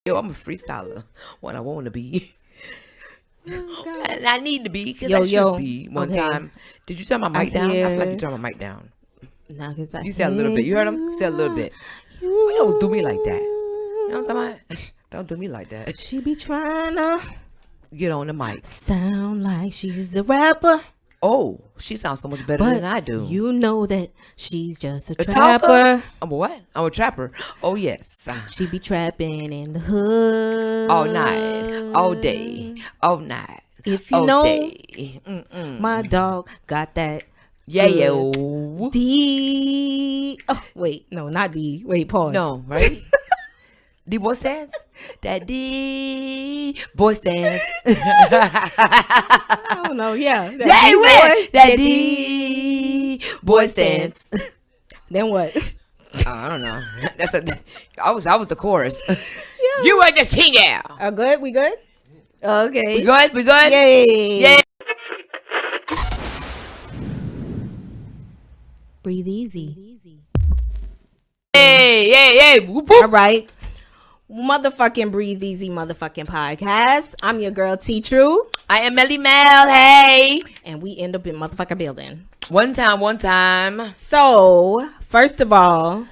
Yo, I'm a freestyler. What I want to be. Oh, And I need to be because I should be. One time. Did you turn my mic down? I feel like you turned my mic down. No, you said a little bit. You heard him? Said a little bit. You always do me like that. You know what I'm talking about? Don't do me like that. She be trying to get on the mic. Sound like she's a rapper. Oh, she sounds so much better than I do. You know that she's just a trapper. I'm a what? I'm a trapper. Oh, yes. She be trapping in the hood. All night. All day. All night. If you all know, day. My dog got that. Yeah, yo. D. Oh, wait. No, not D. Wait, pause. No, right? D boy stance? That D boy stance. I don't know. Yeah. That D boy stance. Then what? I don't know. I was the chorus. Yeah. You were the singer. Good? We good? Okay. We good? We good? Yay. Yay. Breathe easy. Hey. Whoop, whoop. All right. Motherfucking Breathe Easy motherfucking podcast. I'm your girl T True. I am Melly Mel. Hey. And we end up in motherfucking building. One time. So, first of all,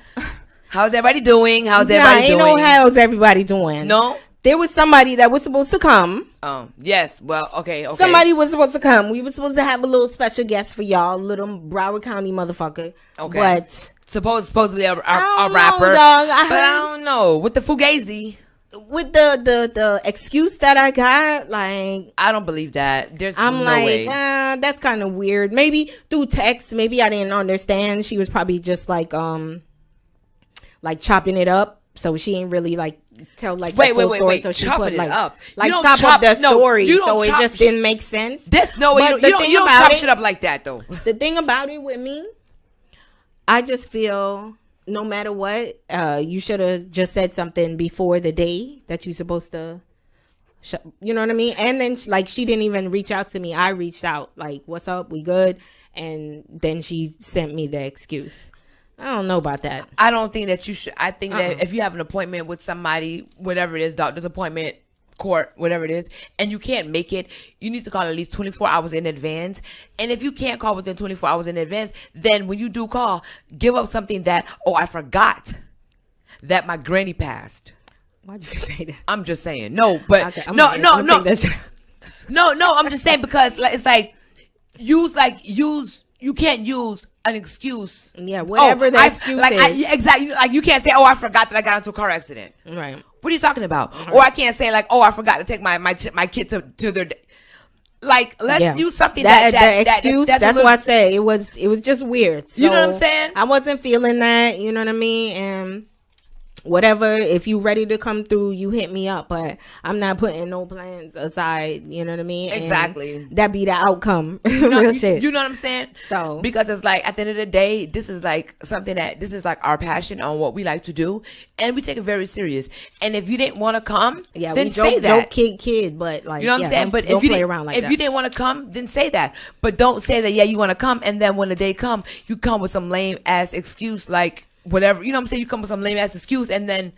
how's everybody doing? How's everybody doing? How's everybody doing? No. There was somebody that was supposed to come. Oh, yes. Well, okay. Somebody was supposed to come. We were supposed to have a little special guest for y'all, little Broward County motherfucker. Okay. But supposedly a rapper. Dog. I don't know. With the fugazi. With the excuse that I got, like, I don't believe that. I'm no like, way. That's kind of weird. Maybe through text, maybe I didn't understand. She was probably just like chopping it up. So she ain't really like tell like the full story. So she put like up. Like chop up the story. So it just didn't make sense. You don't chop shit up like that though. The thing about it with me, I just feel no matter what, you should have just said something before the day that you're supposed to. You know what I mean? And then like she didn't even reach out to me. I reached out like, "What's up? We good?" And then she sent me the excuse. I don't know about that. I don't think that you should. I think that if you have an appointment with somebody, whatever it is, doctor's appointment, court, whatever it is, and you can't make it, you need to call at least 24 hours in advance. And if you can't call within 24 hours in advance, then when you do call, give up something that, I forgot that my granny passed. Why'd you say that? I'm just saying. No, but okay, no. I'm just saying because it's like you can't use an excuse. Yeah, whatever the excuse is. Exactly. Like you can't say, I forgot that I got into a car accident. Right. What are you talking about? Right. Or I can't say like, I forgot to take my kid to their. Like, let's use something that excuse. That's why I say it was just weird. So you know what I'm saying? I wasn't feeling that. You know what I mean? And whatever, if you ready to come through, you hit me up, but I'm not putting no plans aside. You know what I mean? Exactly. And that be the outcome. Real shit. You know what I'm saying? So because it's like at the end of the day, this is like something this is like our passion on what we like to do, and we take it very serious. And if you didn't want to come, then say that. Kid, but like, you know what I'm saying? But if you didn't want to come, then say that. But don't say that. Yeah, you want to come, and then when the day come, you come with some lame ass excuse like. Whatever, you know what I'm saying? You come with some lame ass excuse and then,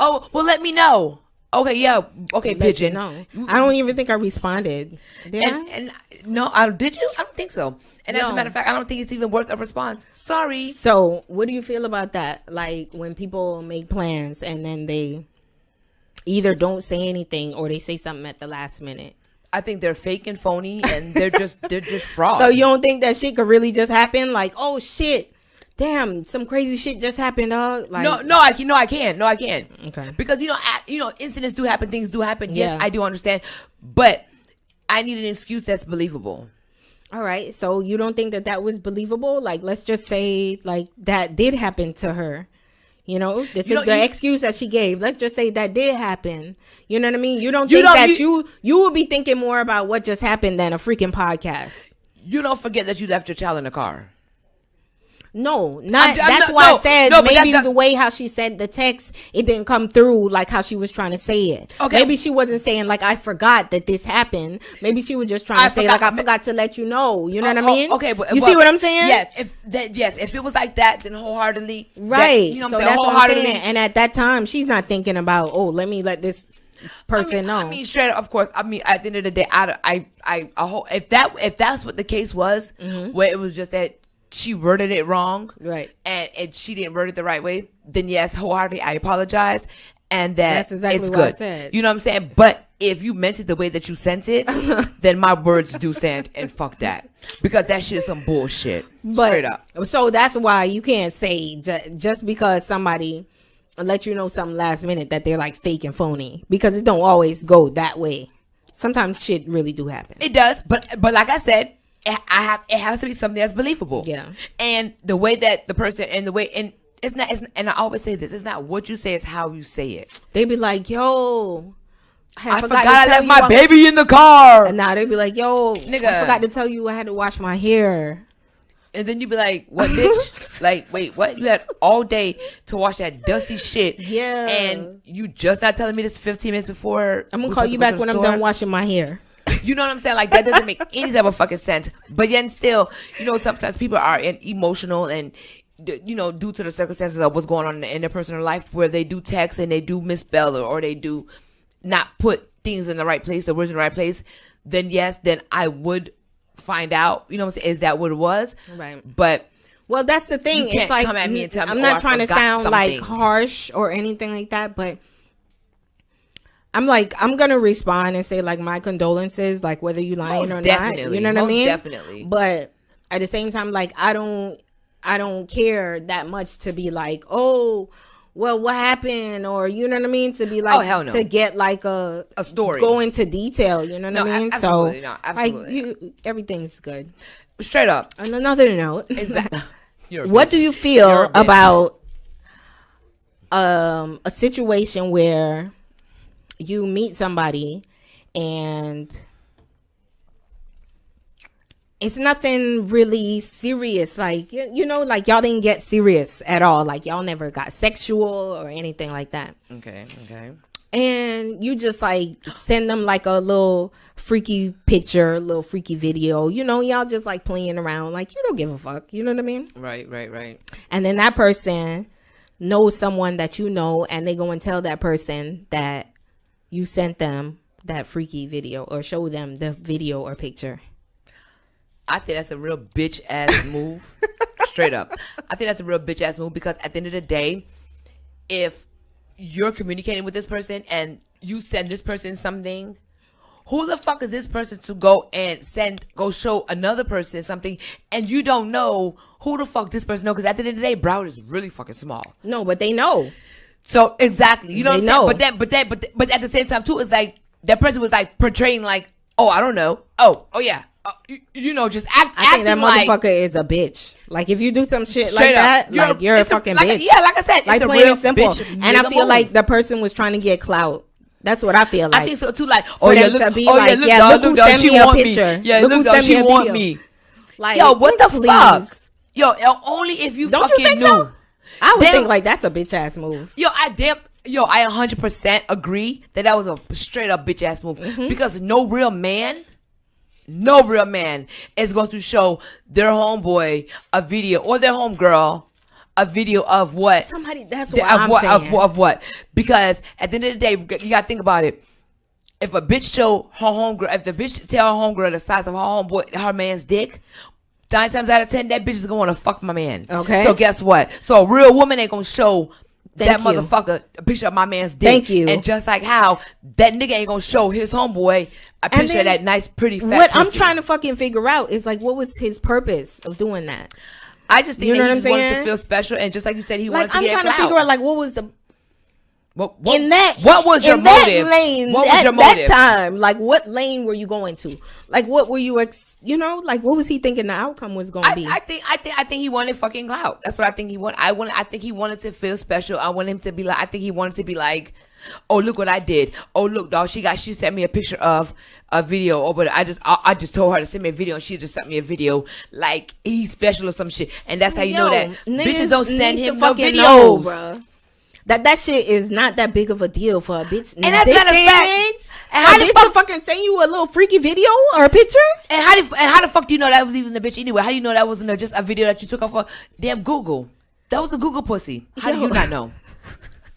let me know. Okay, yeah, okay, pigeon. No, I don't even think I responded. Did I? And no, did you? I don't think so. And as a matter of fact, I don't think it's even worth a response. Sorry. So, what do you feel about that? Like when people make plans and then they either don't say anything or they say something at the last minute. I think they're fake and phony, and they're just fraud. So you don't think that shit could really just happen? Like, oh shit. Damn, some crazy shit just happened, dog. Like, I can't. Okay. Because incidents do happen, things do happen. Yes, I do understand, but I need an excuse that's believable. All right, so you don't think that was believable? Like, let's just say like that did happen to her. You know, this is the excuse that she gave. Let's just say that did happen. You know what I mean? You don't think that you will be thinking more about what just happened than a freaking podcast. You don't forget that you left your child in the car. No, that's why I said maybe the way how she said the text, it didn't come through like how she was trying to say it. Okay. Maybe she wasn't saying like, I forgot that this happened. Maybe she was just trying to say like, I forgot to let you know. You know what I mean? Okay, but you see what I'm saying? Yes. If it was like that, then wholeheartedly, right? You know what I'm saying? That's what I'm saying. And at that time, she's not thinking about, oh, let me let this person know. I mean, straight up, of course. I mean, at the end of the day, if that's what the case was, where it was just that she worded it wrong, right, and she didn't word it the right way, then yes, wholeheartedly, I apologize, and that's exactly it's what good. I said. You know what I'm saying? But if you meant it the way that you sent it, then my words do stand, and fuck that, because that shit is some bullshit. Straight up. So that's why you can't say just because somebody let you know something last minute that they're like fake and phony, because it don't always go that way. Sometimes shit really do happen. It does, but like I said, it has to be something that's believable. Yeah. And the way that the person and the way and it's not and I always say this, it's not what you say, it's how you say it. They be like, yo, I forgot I left my baby in the car. And now they be like, yo, nigga, I forgot to tell you I had to wash my hair. And then you be like, what, bitch? Like, wait, what? You had all day to wash that dusty shit. Yeah. And you just not telling me this 15 minutes before. I'm gonna call you back when I'm done washing my hair. You know what I'm saying? Like, that doesn't make any type of fucking sense. But yet still, you know, sometimes people are emotional and, you know, due to the circumstances of what's going on in their personal life, where they do text and they do misspell or they do not put things in the right place, the words in the right place, then yes, then I would find out, you know what I'm saying, is that what it was? Right. But well, that's the thing. It's like, come at me and tell me, I'm not trying to sound like harsh or anything like that, but I'm like, I'm gonna respond and say like my condolences, like whether you lying or not. You know what I mean? Definitely. But at the same time, like I don't care that much to be like, oh, well, what happened, or you know what I mean, to be like, oh, hell no, to get like a story, go into detail. You know what I mean? Absolutely, so absolutely. like everything's good. Straight up. On another note, exactly. What do you feel about a situation where you meet somebody and it's nothing really serious, like, you know, like y'all didn't get serious at all, like y'all never got sexual or anything like that, okay, and you just like send them like a little freaky picture, a little freaky video, you know, y'all just like playing around, like you don't give a fuck, you know what I mean? Right. And then that person knows someone that you know, and they go and tell that person that you sent them that freaky video or show them the video or picture. I think that's a real bitch ass move. Straight up. I think that's a real bitch ass move, because at the end of the day, if you're communicating with this person and you send this person something, who the fuck is this person to go and go show another person something, and you don't know who the fuck this person knows? Because at the end of the day, Broward is really fucking small. No, but they know. So exactly, you know what I'm saying? But at the same time too, it's like that person was like portraying like, oh, I don't know, oh yeah, you know, just acting. I think that motherfucker is a bitch. Like if you do some shit like that, like you're a fucking bitch. Yeah, like I said, like it's plain and simple. And I feel like the person was trying to get clout. That's what I feel like. I think so too. Like, oh yeah, look, look who sent me a picture. Yeah, look who sent me a video. Like, yo, what the fuck? Yo, only if you fucking knew. I would think like that's a bitch ass move. Yo, I 100% agree that was a straight up bitch ass move, because no real man is going to show their homeboy a video or their homegirl a video of what somebody. That's what I'm saying. Of what? Because at the end of the day, you gotta think about it. If a bitch show her homegirl, if the bitch tell her homegirl the size of her homeboy, her man's dick, 9 times out of 10, that bitch is gonna wanna fuck my man. Okay. So guess what? So a real woman ain't gonna show motherfucker a picture of my man's dick. Thank you. And just like how that nigga ain't gonna show his homeboy a picture of that nice, pretty fat what pussy. I'm trying to fucking figure out is like, what was his purpose of doing that? I just think that he just wanted to feel special, and just like you said, he wanted to get clout. I'm trying to figure out like what was the what was your motive? Lane, what was your motive? That time, like what lane were you going to? Like what were you like what was he thinking the outcome was going to be? I think he wanted fucking clout. That's what I think he wanted. I think he wanted to feel special. I want him to be like. I think he wanted to be like. Oh, look what I did. Oh, look, dog. She sent me a picture of a video. Oh, but I just told her to send me a video, and she just sent me a video like he's special or some shit. And that's how you know that bitches don't send him no videos. Know, bruh. That shit is not that big of a deal for a bitch. And that's not a fact. And how the fuck fucking send you a little freaky video or a picture? And how the fuck do you know that was even the bitch anyway? How do you know that wasn't just a video that you took off of damn Google? That was a Google pussy. How do you not know?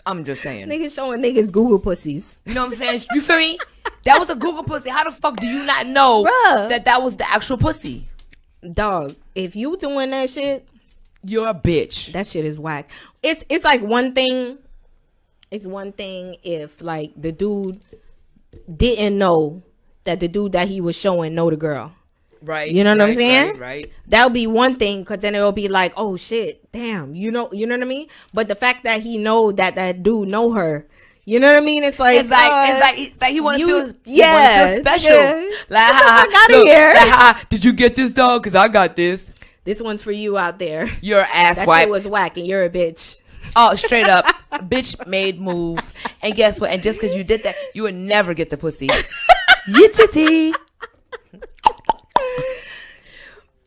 I'm just saying. Niggas showing niggas Google pussies. You know what I'm saying? You feel me? That was a Google pussy. How the fuck do you not know that was the actual pussy? Dog, if you doing that shit, you're a bitch. That shit is whack. It's like one thing. It's one thing if like the dude didn't know that the dude that he was showing know the girl. Right. You know what I'm saying? Right. That would be one thing, because then it'll be like, oh shit, damn, you know what I mean? But the fact that he know that dude know her, you know what I mean? It's like he want to feel special. Yeah. Like, I got it here. Like, did you get this, dog? Because I got this. This one's for you out there. You're an ass that wipe. Shit was whack, and you're a bitch. Oh, straight up, bitch made move. And guess what? And just because you did that, you would never get the pussy. You titty.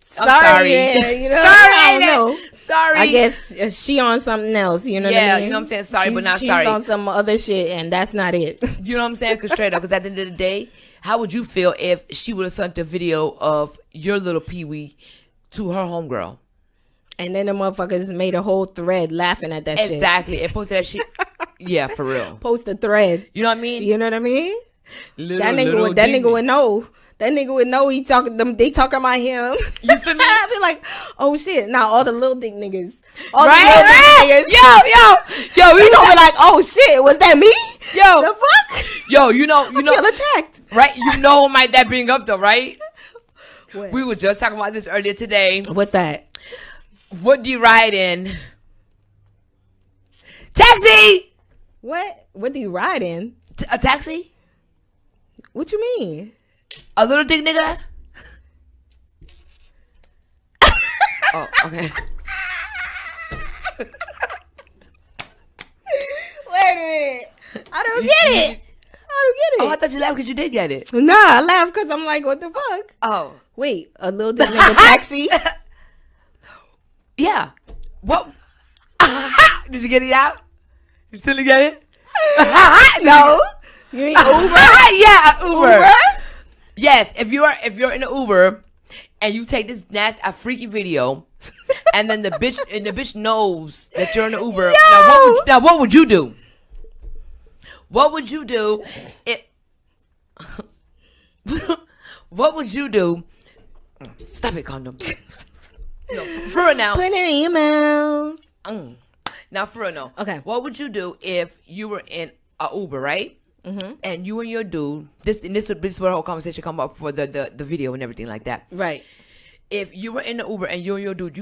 Sorry. Man, you know, sorry, I don't know. Sorry. I guess she on something else. You know what I mean? You know what I'm saying? Sorry, but not she's sorry. She's on some other shit, and that's not it. You know what I'm saying? Because straight up, because at the end of the day, how would you feel if she would have sent a video of your little peewee to her homegirl? And then the motherfuckers made a whole thread laughing at that shit. Exactly. And posted that shit. Yeah, for real. Post a thread. You know what I mean? You know what I mean? That nigga would know. That nigga would know they talking about him. You feel me? I'd be like, oh shit. Now all the little dick niggas. All the little dick niggas. Yo, we gonna be like, oh shit, was that me? Yo. The fuck? Yo, you know. I feel attacked. Right? You know what might that bring up though, right? What? We were just talking about this earlier today. What's that? What do you ride in? Taxi! What do you ride in? A taxi? What you mean? A little dick nigga? Oh, okay. Wait a minute. I don't get it. Oh, I thought you laughed because you did get it. Nah, I laughed because I'm like, what the fuck? Oh. Wait, a little dick nigga taxi? Yeah. What? Did you get it out? You still get it? No. You mean Uber? Yeah, Uber. Yes, if you're in an Uber and you take this a freaky video, and then the bitch knows that you're in an Uber. Now what would you do? What would you do? What would you do? Stop it, condom. No, for real now. Put it in your mouth. Now, for real, no. Okay. What would you do if you were in a Uber, right? Mm-hmm. And you and your dude, this is where the whole conversation come up for the video and everything like that. Right. If you were in the Uber and you and your dude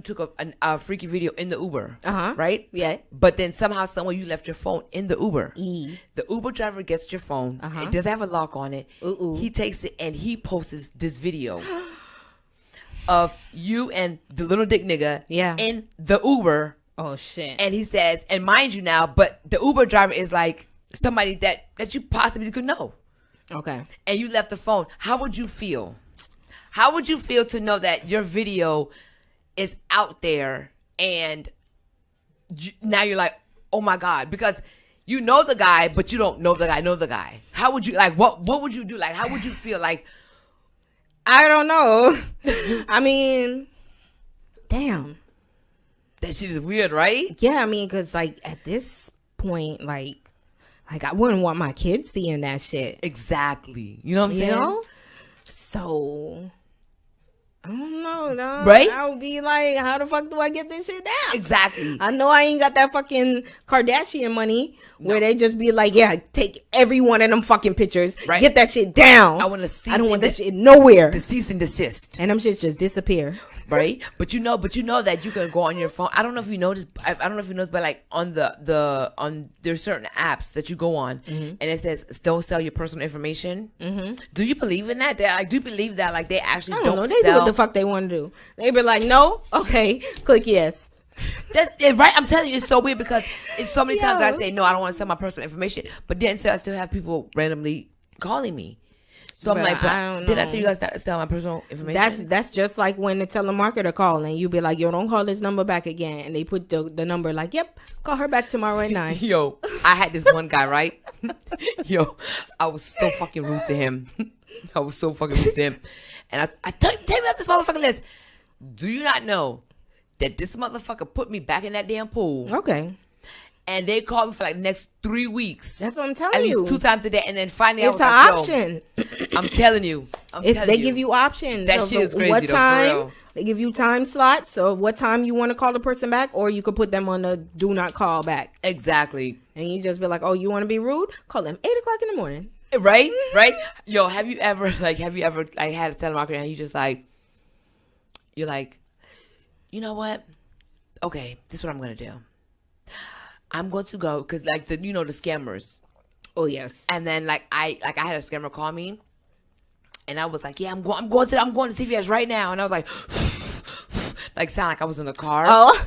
took a freaky video in the Uber, right? Yeah. But then somehow, somewhere, you left your phone in the Uber. The Uber driver gets your phone. It does have a lock on it. He takes it and he posts this video of you and the little dick nigga in the Uber. Oh shit. And he says, and mind you now, but the Uber driver is like somebody that you possibly could know. Okay. And you left the phone. How would you feel? How would you feel to know that your video is out there and now you're like, oh my God, because you know the guy, but you don't know the guy. How would you, like, what would you do? Like, how would you feel? Like, I don't know. I mean, damn. That shit is weird, right? Yeah, I mean, because, like, at this point, like I wouldn't want my kids seeing that shit. Exactly. You know what I'm saying? Know? So, I don't know, no. Right? I would be like, how the fuck do I get this shit down? Exactly. I know I ain't got that fucking Kardashian money where they just be like, yeah, take every one of them fucking pictures, get that shit down. I want to cease. I don't want that shit nowhere. To cease and desist. And them shits just disappear. Right? But you know that you can go on your phone. I don't know if you noticed. I don't know if you noticed, but like on there's certain apps that you go on, and it says don't sell your personal information. Do you believe in that? Do you believe that like they actually don't know. They sell? do what the fuck they want to do. They be like, no, okay, click yes. That's it, right. I'm telling you, it's so weird because it's so many times I say no, I don't want to sell my personal information, but then I still have people randomly calling me. So I'm like, did I tell you guys not to sell my personal information? That's just like when the telemarketer call and you be like, yo, don't call this number back again, and they put the number like, yep, call her back tomorrow at 9. Yo, I had this one guy, right? Yo, I was so fucking rude to him. And I tell me about this motherfucking list. Do you not know that this motherfucker put me back in that damn pool? Okay. And they called me for like the next 3 weeks. That's what I'm telling you. At least 2 times a day. And then finally it's I was like, option. I'm telling you. They give you options. That shit is crazy, what though, time, for real. They give you time slots. So what time you want to call the person back, or you could put them on the do not call back. Exactly. And you just be like, oh, you want to be rude? Call them 8 o'clock in the morning. Right? Right? Yo, have you ever had a telemarketer and you just like, you're like, you know what? Okay, this is what I'm going to do. I'm going to go, because like the scammers. Oh yes. And then I had a scammer call me, and I was like, yeah, I'm going to CVS right now, and I was like, like sound like I was in the car. Oh.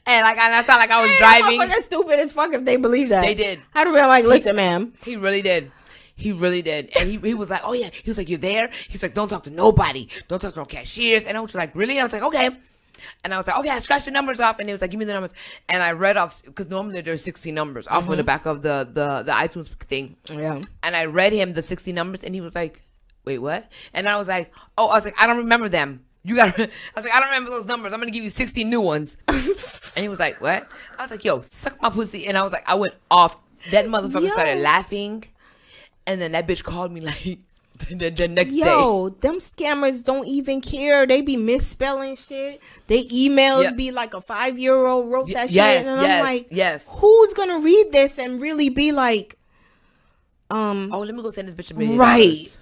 And I sound like I was driving. That's stupid as fuck if they believe that. They did. I'd be like, listen, ma'am. He really did. And he was like, oh yeah. He was like, you're there? He's like, don't talk to nobody. Don't talk to no cashiers. And I was like, really? And I was like, okay. And I was like, okay, I scratched the numbers off. And he was like, give me the numbers. And I read off, because normally there's 60 numbers off of the back of the iTunes thing. Yeah. And I read him the 60 numbers, and he was like, wait, what? And I was like, I don't remember them. I was like, I don't remember those numbers. I'm going to give you 60 new ones. And he was like, what? I was like, yo, suck my pussy. And I was like, I went off. That motherfucker started laughing. And then that bitch called me like the next day. Yo, them scammers don't even care. They be misspelling shit. They emails be like a 5-year-old wrote that shit. And I'm like, who's going to read this and really be like, oh, let me go send this bitch a $1 million. Right.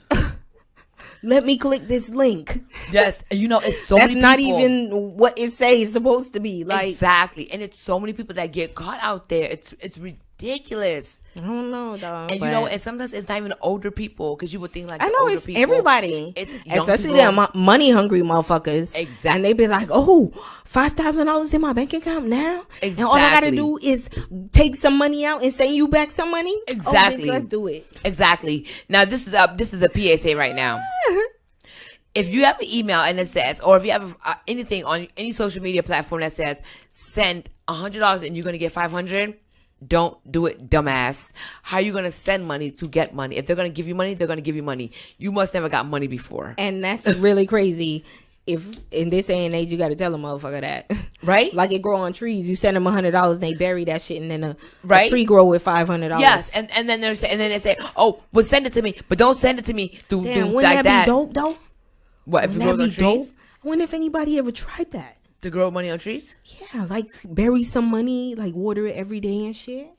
Let me click this link. Yes, it's so that's many people. Not even what it says supposed to be. Like exactly, and it's so many people that get caught out there. It's ridiculous. I don't know, dog. And and sometimes it's not even older people, because you would think like I know it's people, everybody. It's especially the money hungry motherfuckers. Exactly, and they be like, oh, $5,000 in my bank account now. Exactly, and all I gotta do is take some money out and send you back some money. Exactly, bitch, let's do it. Exactly. Now this is a PSA right now. If you have an email and it says, or if you have anything on any social media platform that says send $100 and you're gonna get $500, don't do it, dumbass. How are you gonna send money to get money? If they're gonna give you money, they're gonna give you money. You must never got money before. And that's really crazy. If in this day and age you gotta tell a motherfucker that, right? Like it grow on trees. You send them $100 and they bury that shit, and then a tree grow with $500. Yes, and then they say, oh, well, send it to me, but don't send it to me through like that. Be dope though? What if you grow on trees? Dope? I wonder if anybody ever tried that. To grow money on trees? Yeah, like bury some money, like water it every day and shit.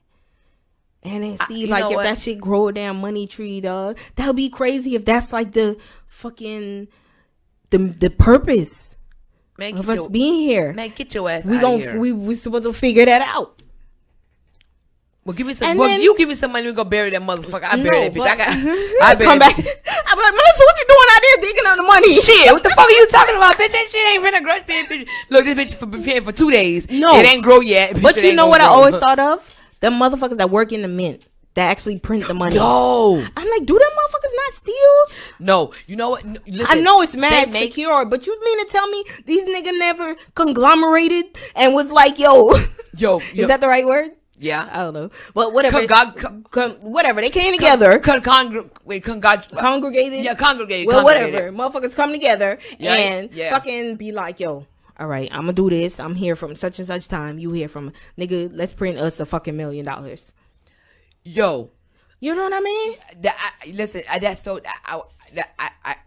And then see, like, if that shit grow a damn money tree, dog. That would be crazy if that's like the fucking the purpose of us being here. Man, get your ass out of here. We supposed to figure that out. Well, give me some. You give me some money. We go bury that motherfucker. I bury that bitch. I come back. I'm like, Melissa, what you doing out there digging on the money? Shit, what the fuck are you talking about, bitch? That shit ain't finna grow. Bitch. Look, this bitch prepared for 2 days. No, it ain't grow yet. But you know what I always thought of? Them motherfuckers that work in the mint that actually print the money. No, I'm like, do them motherfuckers not steal? No, you know what? Listen, I know it's mad secure, but you mean to tell me these niggas never conglomerated and was like, yo, is that the right word? Yeah, I don't know, but whatever. Whatever, they came together. Congregated. Yeah, congregated. Well, whatever. Motherfuckers come together and fucking be like, yo, all right, I'm gonna do this. I'm here from such and such time. You here from nigga? Let's print us a fucking $1 million. Yo, you know what I mean? Listen, that's so.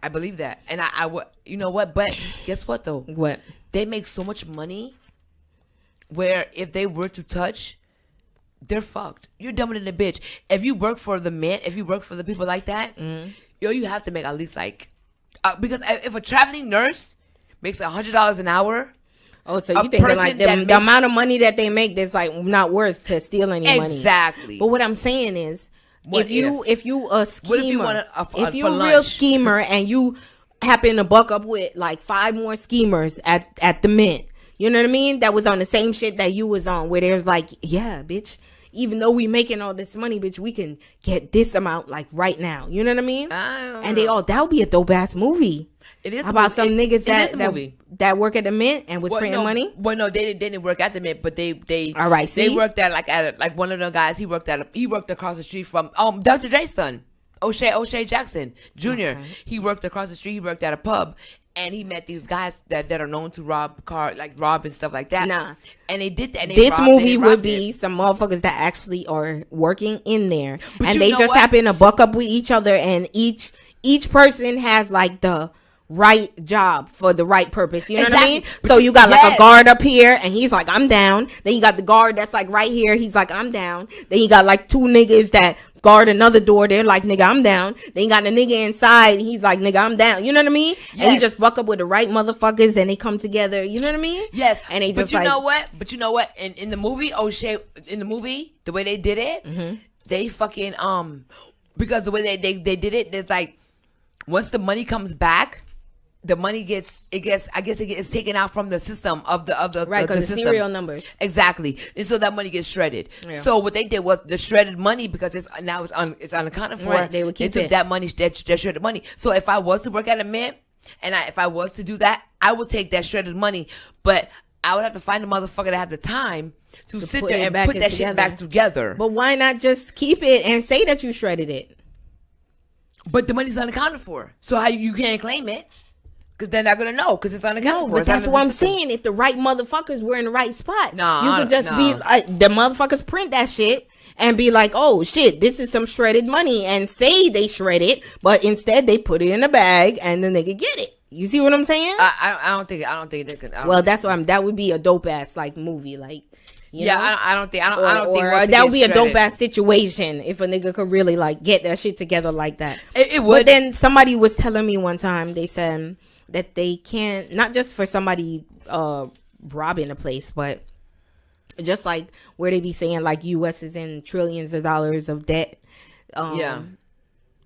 I believe that, and I you know what? But guess what though? What? They make so much money, where if they were to touch, they're fucked. You're dumber than a bitch. If you work for the men, if you work for the people like that, yo, you have to make at least like, because if a traveling nurse makes $100 an hour. Oh, so you think like the amount of money that they make that's like not worth to steal any money? Exactly. But what I'm saying is, if you a schemer, if you a real schemer and you happen to buck up with like 5 more schemers at the mint, You know what I mean? That was on the same shit that you was on, where there's like, yeah, bitch, even though we making all this money, bitch, we can get this amount like right now. You know what I mean? And they all, that would be a dope ass movie. It is about some niggas that work at the Mint and was printing money. Well, no, they didn't work at the Mint, but they all right. See? They worked at like one of the guys. He worked across the street from Dr. Dre's son, O'Shea Jackson Jr. Okay. He worked across the street. He worked at a pub, and he met these guys that are known to rob and stuff like that. Nah, and they did that. And this movie would be some motherfuckers that actually are working in there, and they just happen to buck up with each other, and each person has like the right job for the right purpose. You know what I mean? So you got like a guard up here and he's like, I'm down. Then you got the guard that's like right here. He's like, I'm down. Then you got like two niggas that guard another door. They're like, nigga, I'm down. Then you got the nigga inside and he's like, nigga, I'm down. You know what I mean? Yes. And he just fuck up with the right motherfuckers and they come together. You know what I mean? Yes. And they just But you know what? In the movie, the way they did it, they fucking because the way they did it, it's like once the money comes back, the money gets taken out from the system of the right, because the system. serial numbers. Exactly. And so that money gets shredded. Yeah. So what they did was the shredded money, because it's unaccounted for. Right, they took that money, that shredded money. So if I was to work at a Mint and if I was to do that, I would take that shredded money, but I would have to find a motherfucker that had the time to sit there and put that shit back together. But why not just keep it and say that you shredded it? But the money's unaccounted for. So how you can't claim it? Because they're not going to know, because it's unaccounted for. But that's what I'm saying. If the right motherfuckers were in the right spot, you could just be like, the motherfuckers print that shit and be like, oh shit, this is some shredded money, and say they shred it, but instead they put it in a bag and then they could get it. You see what I'm saying? I don't think they could. Well, that's why that would be a dope ass like movie, like. You know? I don't think that would be a dope ass situation if a nigga could really like get that shit together like that. It would. But then somebody was telling me one time, they said that they can't, not just for somebody robbing a place, but just like where they be saying like US is in trillions of dollars of debt.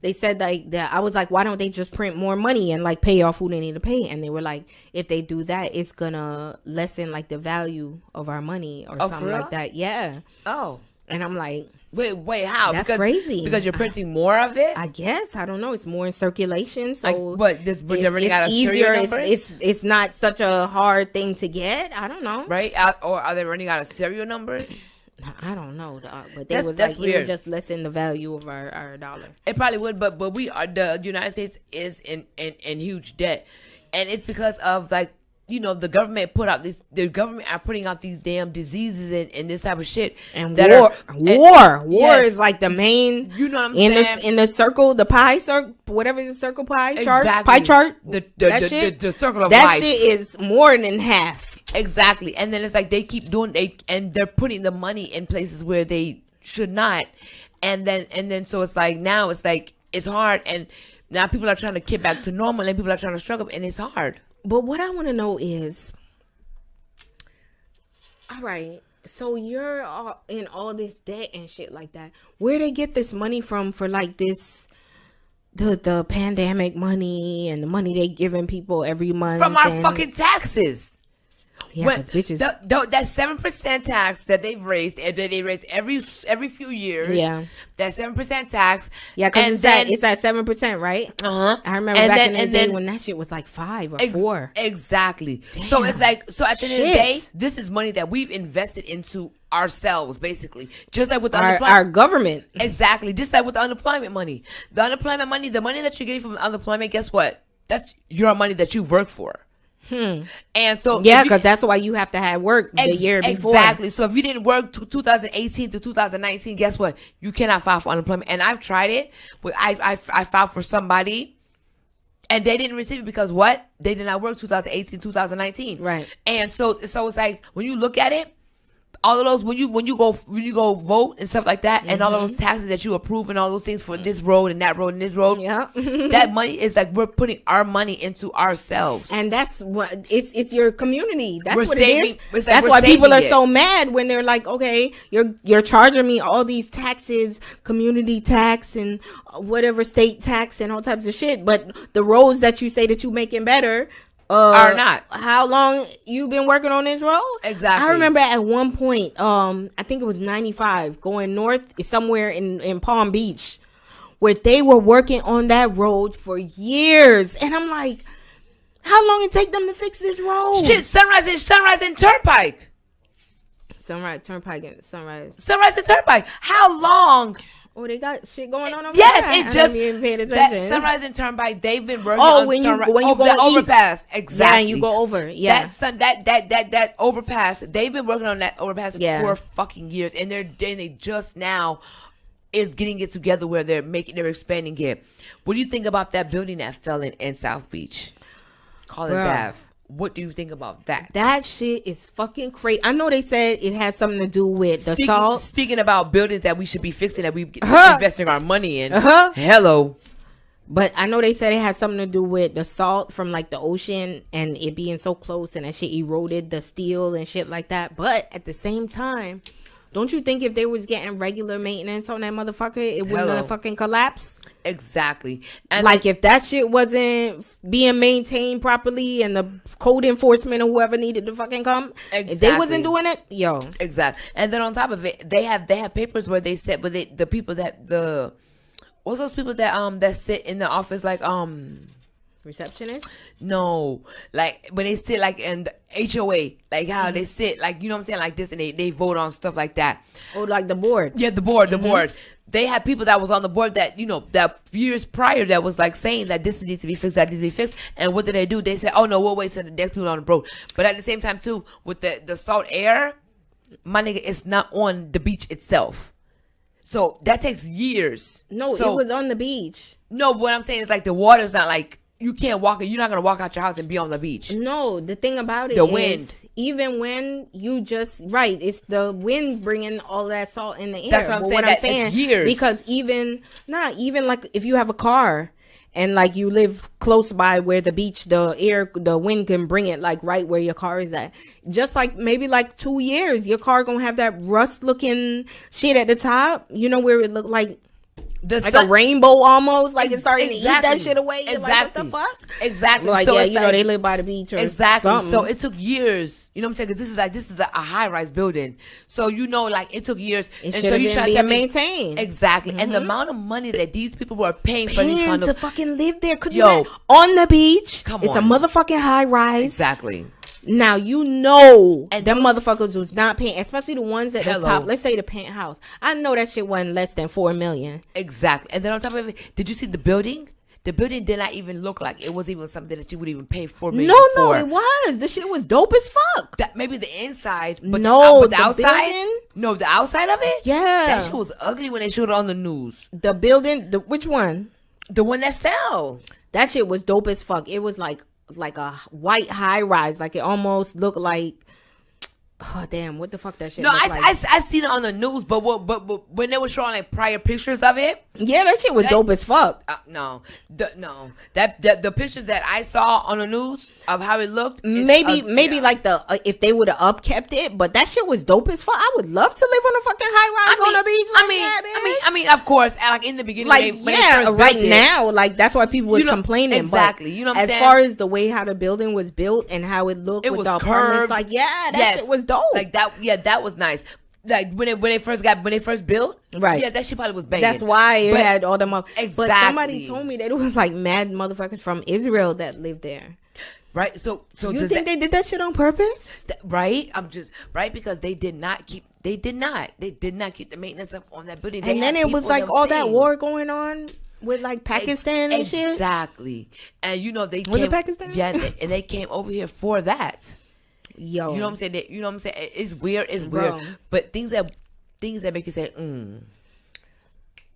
They said like that. I was like, why don't they just print more money and like pay off who they need to pay? And they were like, if they do that, it's gonna lessen like the value of our money or something like that. Yeah. Oh. And I'm like, wait, how? That's crazy. Because you're printing more of it? I guess. I don't know. It's more in circulation. So but they're running out of serial numbers? It's not such a hard thing to get. I don't know. Right? Or are they running out of serial numbers? I don't know, but they was like, it would just lessen the value of our dollar. It probably would, but the United States is in huge debt, and it's because of like, you know, the government are putting out these damn diseases and this type of shit. And war is like the main, you know what I'm saying? In the circle, the pie circle, whatever the circle pie chart, exactly. Pie chart, the circle of that life. That shit is more than half. Exactly. And then it's like they keep doing and they're putting the money in places where they should not. And then so it's like now it's like it's hard, and now people are trying to get back to normal and people are trying to struggle, and it's hard. But what I want to know is, all right, so you're in all this debt and shit like that. Where they get this money from for like this, the pandemic money and the money they giving people every month? From our fucking taxes. Yeah, bitches. That 7% tax that they've raised, and that they raise every few years. Yeah, that 7% tax. Yeah, because it's at 7%, right? I remember back in the day when that shit was like 5 or 4. Exactly. Damn. So it's like, so at the end of the day, this is money that we've invested into ourselves, basically. Just like with our government. Exactly. Just like with the unemployment money. The unemployment money, the money that you're getting from unemployment, guess what? That's your money that you've worked for. And so because that's why you have to have work the year before. Exactly. So if you didn't work 2018 to 2019, guess what? You cannot file for unemployment. And I've tried it. But I filed for somebody, and they didn't receive it because what? They did not work 2018, 2019. Right. And so it's like when you look at it, all of those when you go vote and stuff like that, and all of those taxes that you approve and all those things for this road and that road and this road, that money is like we're putting our money into ourselves, and that's what it's your community. That's we're what saving, it is. That's why people are so mad when they're like, okay, you're charging me all these taxes, community tax and whatever state tax and all types of shit, but the roads that you say that you making better, or not. How long you been working on this road? Exactly. I remember at one point, I think it was 95 going north somewhere in Palm Beach, where they were working on that road for years, and I'm like, how long it take them to fix this road? Shit, Sunrise and Turnpike. Sunrise and Turnpike. How long? Oh, they got shit going on over yes, there. it just that Sunrise and Turnpike. They've been working on when you go the overpass. Exactly. Yeah, and you go over. Yeah, that overpass. They've been working on that overpass for fucking years, and they just now is getting it together where they're expanding it. What do you think about that building that fell in South Beach, Collins Ave? What do you think about that? That shit is fucking crazy. I know they said it has something to do with the salt. Speaking about buildings that we should be fixing, that we investing our money in. Hello. But I know they said it has something to do with the salt from like the ocean and it being so close, and that shit eroded the steel and shit like that. But at the same time, don't you think if they was getting regular maintenance on that motherfucker, it wouldn't have fucking collapsed? Exactly. And like if that shit wasn't being maintained properly, and the code enforcement or whoever needed to fucking come, if they wasn't doing it, exactly. And then on top of it, they have papers where they said, but the people that what's those people that sit in the office like receptionist? No, like when they sit like in the HOA, like how they sit, like, you know what I'm saying, like this, and they vote on stuff like that. Oh, like the board. Yeah, the board. They had people that was on the board that, you know, that years prior that was like saying that this needs to be fixed, that needs to be fixed. And what did they do? They said, oh no, we'll wait till the next people on the board. But at the same time too, with the salt air, my nigga, it's not on the beach itself. So that takes years. No, so, it was on the beach. No, what I'm saying is like the water's not like, you can't walk it. You're not going to walk out your house and be on the beach. No, the thing about it the is, wind. Even when you it's the wind bringing all that salt in the air. That's what I'm saying. Years. Because even like if you have a car and like you live close by where the beach, the wind can bring it like right where your car is at. Just like maybe like 2 years, your car gonna have that rust looking shit at the top. You know, where it look like a rainbow almost, like it's starting to eat that shit away. Exactly. Like, what the fuck? Exactly. Like, so you know, they live by the beach or something. So it took years. You know what I'm saying? Because this is a high rise building. So you know, like it took years. It should have been maintained. Exactly. And the amount of money that these people were paying for these condos to fucking live there. Could you on the beach? It's a motherfucking high rise. Exactly. Now you know them motherfuckers was not paying, especially the ones at the top. Let's say the penthouse. I know that shit wasn't less than $4 million. Exactly. And then on top of it, did you see the building? The building did not even look like it was even something that you would even pay $4 million for. No, it was. The shit was dope as fuck. That maybe the inside, but but the outside. Building? No, the outside of it. Yeah, that shit was ugly when they showed it on the news. The building, which one? The one that fell. That shit was dope as fuck. It was like a white high rise, like it almost looked like, oh damn, what the fuck that shit. No, I seen it on the news, but when they were showing like prior pictures of it, yeah, that shit was dope as fuck. The pictures that I saw on the news of how it looked, maybe like if they would have upkept it, but that shit was dope as fuck. I would love to live on a fucking high rise on the beach. I mean, of course, like in the beginning, like now, like that's why people was complaining. Exactly, but you know what I'm saying? As far as the way how the building was built and how it looked, with the apartments, like that shit was dope. Like that, that was nice. Like when they first built, right? Yeah, that shit probably was banging. That's why it had all them up. Exactly. But somebody told me that it was like mad motherfuckers from Israel that lived there. Right. So you think they did that shit on purpose? Right. I'm just right because they did not keep the maintenance up on that building. And then it was like all that war going on with like Pakistan and shit. Exactly. And you know they came Pakistan. Yeah, and they came over here for that. Yo, you know what I'm saying? It's weird. It's weird. But things that make you say,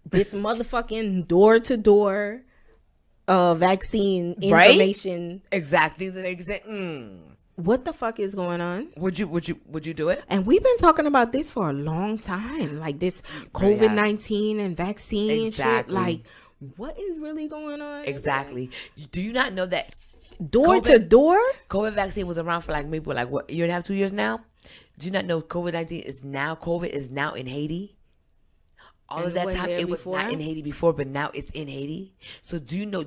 this motherfucking door to door vaccine information. Right? Exactly. Things that make you say, what the fuck is going on? Would you do it? And we've been talking about this for a long time, like this COVID-19 and vaccine shit. Like, what is really going on? Exactly. Do you not know that door to door COVID vaccine was around for like maybe like what, year and a half, 2 years now? Do you not know COVID is now in Haiti? all of that time it was not in Haiti before, but now it's in Haiti. So do you know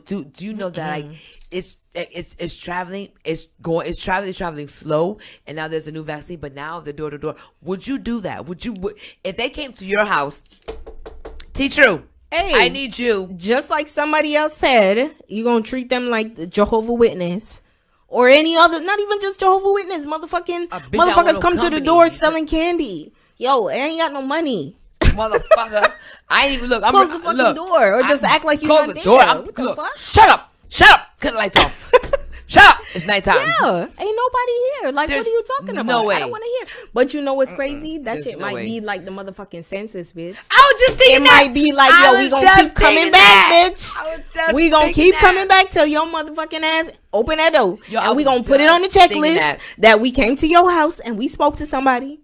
that like it's traveling slow, and now there's a new vaccine, but now the door to door. Would you do that? Would if they came to your house? T-True. Hey, I need you. Just like somebody else said, you gonna treat them like the Jehovah Witness or any other, not even just Jehovah Witness, motherfuckers come to the door selling candy. Yo, I ain't got no money. Motherfucker, I ain't even look. I'm close the fucking door, or just act like you're not there. What the fuck? Shut up! Cut the lights off. Shut up! It's nighttime. Yeah, ain't nobody here. Like, what are you talking about? No way. I don't want to hear. But you know what's crazy? That shit might be like the motherfucking census, bitch. I was just thinking it might be like, yo, we gonna keep coming back, bitch. We gonna keep coming back till your motherfucking ass open that door, and we gonna put it on the checklist that we came to your house and we spoke to somebody.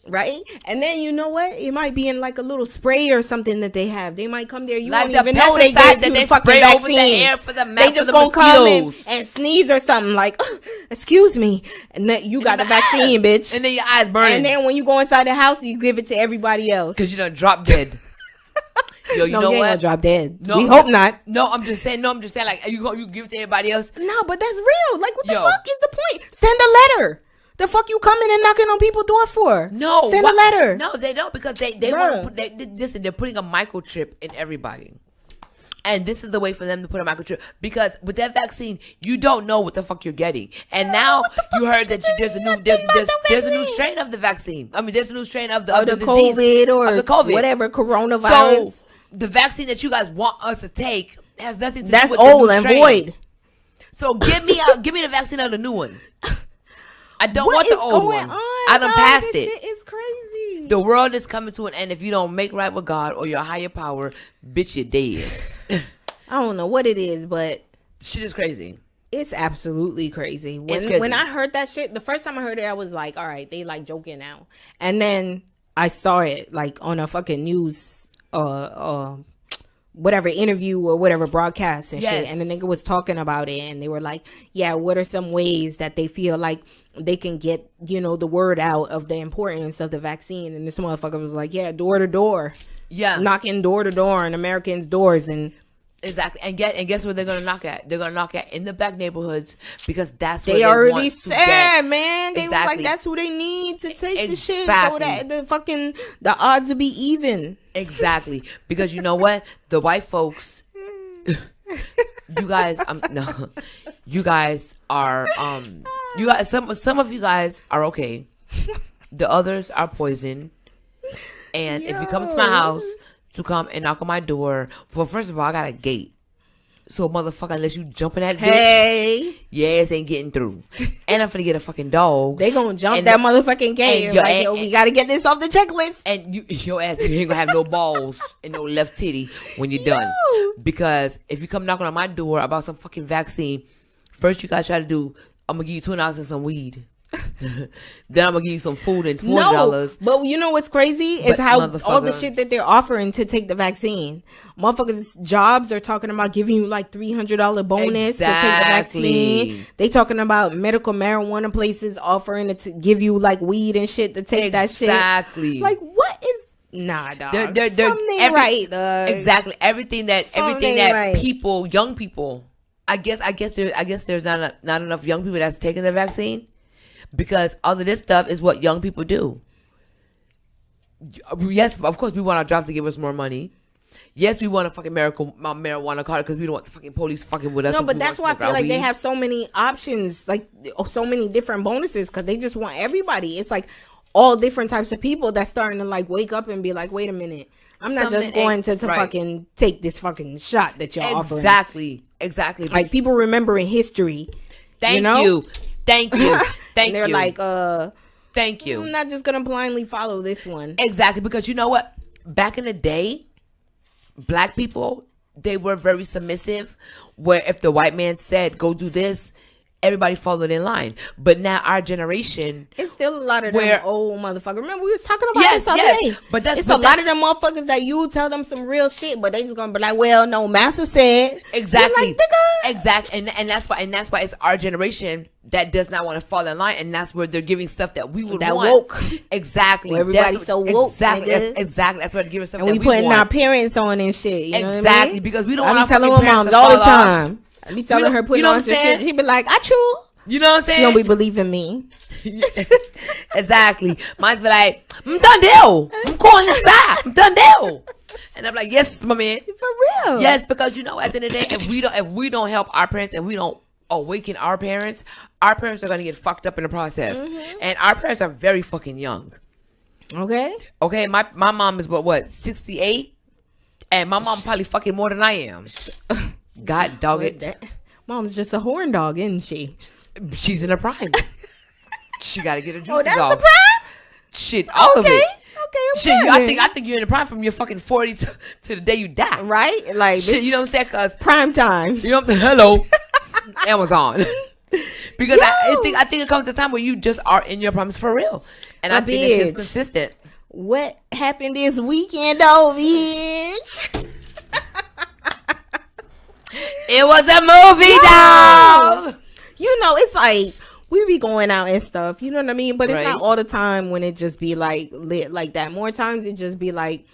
Right? And then you know what? It might be in like a little spray or something that they have. They might come there. You like don't even know they gave you the fucking vaccine. Over the air for the they just gonna come and sneeze or something like, oh, excuse me. And then you got the vaccine, bitch. And then your eyes burning. And then when you go inside the house, you give it to everybody else. Because you done drop dead. Yo, you know you what? Ain't gonna drop dead. No, we hope not. No, I'm just saying, like, you give it to everybody else. No, but that's real. Like, what the fuck is the point? Send a letter. The fuck you coming and knocking on people's door for? No, send a letter. No, they don't, because they want to listen. They're putting a microchip in everybody, and this is the way for them to put a microchip, because with that vaccine, you don't know what the fuck you're getting. And now you heard that there's a new strain of the vaccine. I mean, there's a new strain of the COVID disease, or of the COVID, whatever coronavirus. So the vaccine that you guys want us to take has nothing to do with old the new and strain. Void. So give me the vaccine of the new one. I don't want the old one. I done passed it. Shit is crazy. The world is coming to an end if you don't make right with God or your higher power. Bitch, you're dead. I don't know what it is, but shit is crazy. It's absolutely crazy. When I heard that shit, the first time I heard it, I was like, all right, they like joking now. And then I saw it like on a fucking news whatever interview or whatever broadcast and shit, and the nigga was talking about it, and they were like, yeah, what are some ways that they feel like they can get, you know, the word out of the importance of the vaccine? And this motherfucker was like, yeah, door to door, knocking door to door on Americans' doors. And exactly, and guess what they're gonna knock at? They're gonna knock at in the black neighborhoods, because that's where they already want said, man. They was like, that's who they need to take the shit, so that the odds will be even. Exactly, because you know what, the white folks, you guys are some of you guys are okay, the others are poison. And if you come to my house to come and knock on my door, well, first of all, I got a gate. So, motherfucker, unless you jump in that bitch, your ass ain't getting through. And I'm finna get a fucking dog. They gonna jump that motherfucking gate. Like, we gotta get this off the checklist. And your ass, you ain't gonna have no balls and no left titty when you're done. Because if you come knocking on my door about some fucking vaccine, first you gotta try to do, I'm gonna give you $20 and some weed. Then I'm gonna give you some food and $40. No, but you know what's crazy is how all the shit that they're offering to take the vaccine. Motherfuckers' jobs are talking about giving you like $300 bonus to take the vaccine. They talking about medical marijuana places offering to give you like weed and shit to take that shit. Exactly. Like, what is? Nah, dog. Something right. Exactly. Everything that right. People, young people. I guess there's not enough young people that's taking the vaccine. Because all of this stuff is what young people do. Yes, of course, we want our jobs to give us more money. Yes, we want a fucking marijuana card because we don't want the fucking police fucking with us. No, but that's why I feel like they have so many options, like so many different bonuses, because they just want everybody. It's like all different types of people that's starting to like wake up and be like, wait a minute, I'm not just going to fucking take this fucking shot that y'all offering. Exactly. Like, people remembering history. Thank you. And they're like, thank you. I'm not just gonna blindly follow this one. Exactly, because you know what? Back in the day, black people, they were very submissive. Where if the white man said, "Go do this," everybody followed in line. But now our generation, it's still a lot of them old motherfuckers. Remember we was talking about this other day. But it's a lot of them motherfuckers that you tell them some real shit, but they just gonna be like, well, no, master said. Exactly. Like, exactly. And that's why it's our generation that does not want to fall in line, and that's where they're giving stuff that we would want. Woke. Exactly. Well, everybody's so woke. Exactly. Exactly. That's why they're giving stuff and that we want. putting our parents on and shit. You know exactly. What I mean? Because we don't want to tell my moms all the time. I be telling her putting on some shit. She be like, I chew. You know what I'm saying? She don't be believing me. Exactly. Mine's be like, I'm done deal. I'm calling this side. I'm done deal. And I'm like, yes, my man. For real. Yes, because at the end of the day, if we don't help our parents and we don't awaken our parents are gonna get fucked up in the process. And our parents are very fucking young. Okay. My mom is what 68? And my mom probably fucking more than I am. God dog it. Mom's just a horn dog, isn't she? She's in her prime. She got to get her juices off. Oh, that's off. the prime? Shit, all of it. Okay, shit, I think you're in the prime from your fucking 40 to the day you die. Right? Like shit, you know what I'm saying? Cause prime time. You know what I'm saying? Hello, Amazon. Because I think it comes to a time where you just are in your promise for real, and I think it's just consistent. What happened this weekend, though, bitch? It was a movie, dog. You know, it's like we be going out and stuff. You know what I mean? But it's not all the time when it just be like lit like that. More times it just be like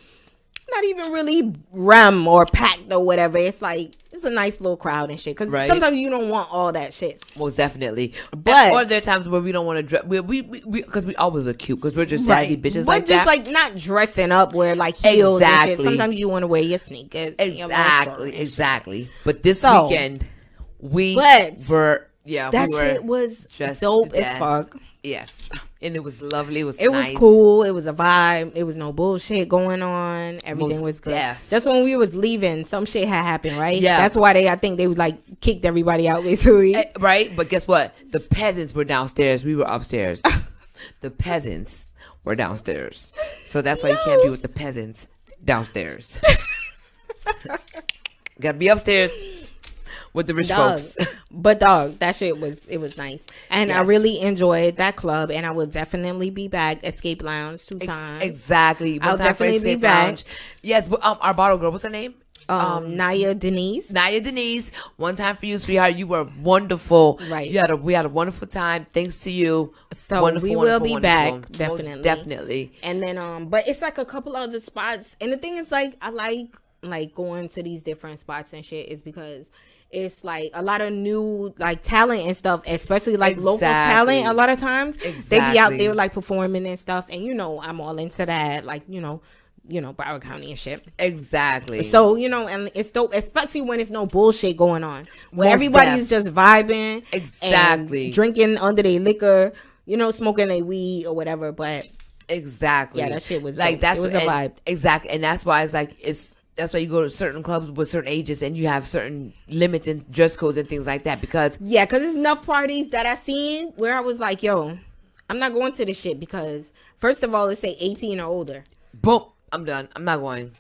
not even really rum or packed or whatever. It's like it's a nice little crowd and shit. Because sometimes you don't want all that shit. Most definitely. But or there are times where we don't want to dress. Because we always look cute. Because we're just jazzy bitches like that. But just like not dressing up where like heels and shit. Sometimes you want to wear your sneakers. Exactly. But this weekend we were. Yeah, that shit was dope as fuck. Yes, and it was lovely. It was cool. It was a vibe. It was no bullshit going on. Everything was good. Just when we was leaving, some shit had happened, right? Yeah, that's why I think they like kicked everybody out basically. Right, but guess what? The peasants were downstairs. We were upstairs. The peasants were downstairs, so that's why you can't be with the peasants downstairs. Gotta be upstairs. With the rich folks. But dog, that shit was nice. And I really enjoyed that club, and I will definitely be back. Escape Lounge 2 times. Exactly. I'll definitely be back. Lounge. Yes, but our bottle girl, what's her name? Naya Denise. Naya Denise. One time for you, sweetheart. You were wonderful. Right. We had a wonderful time. Thanks to you. So we will be back. Definitely. Most definitely. And then but it's like a couple other spots. And the thing is like I like going to these different spots and shit is because it's like a lot of new like talent and stuff, especially like local talent. A lot of times they be out there like performing and stuff, and I'm all into that, like Broward County and shit. Exactly. So and it's dope, especially when it's no bullshit going on, where everybody's just vibing, and drinking under their liquor, smoking their weed or whatever. But exactly, that shit was like dope. It was a vibe. Exactly, and that's why it's like that's why you go to certain clubs with certain ages and you have certain limits and dress codes and things like that because there's enough parties that I seen where I was like, yo, I'm not going to this shit because first of all, it say 18 or older. Boom, I'm done. I'm not going.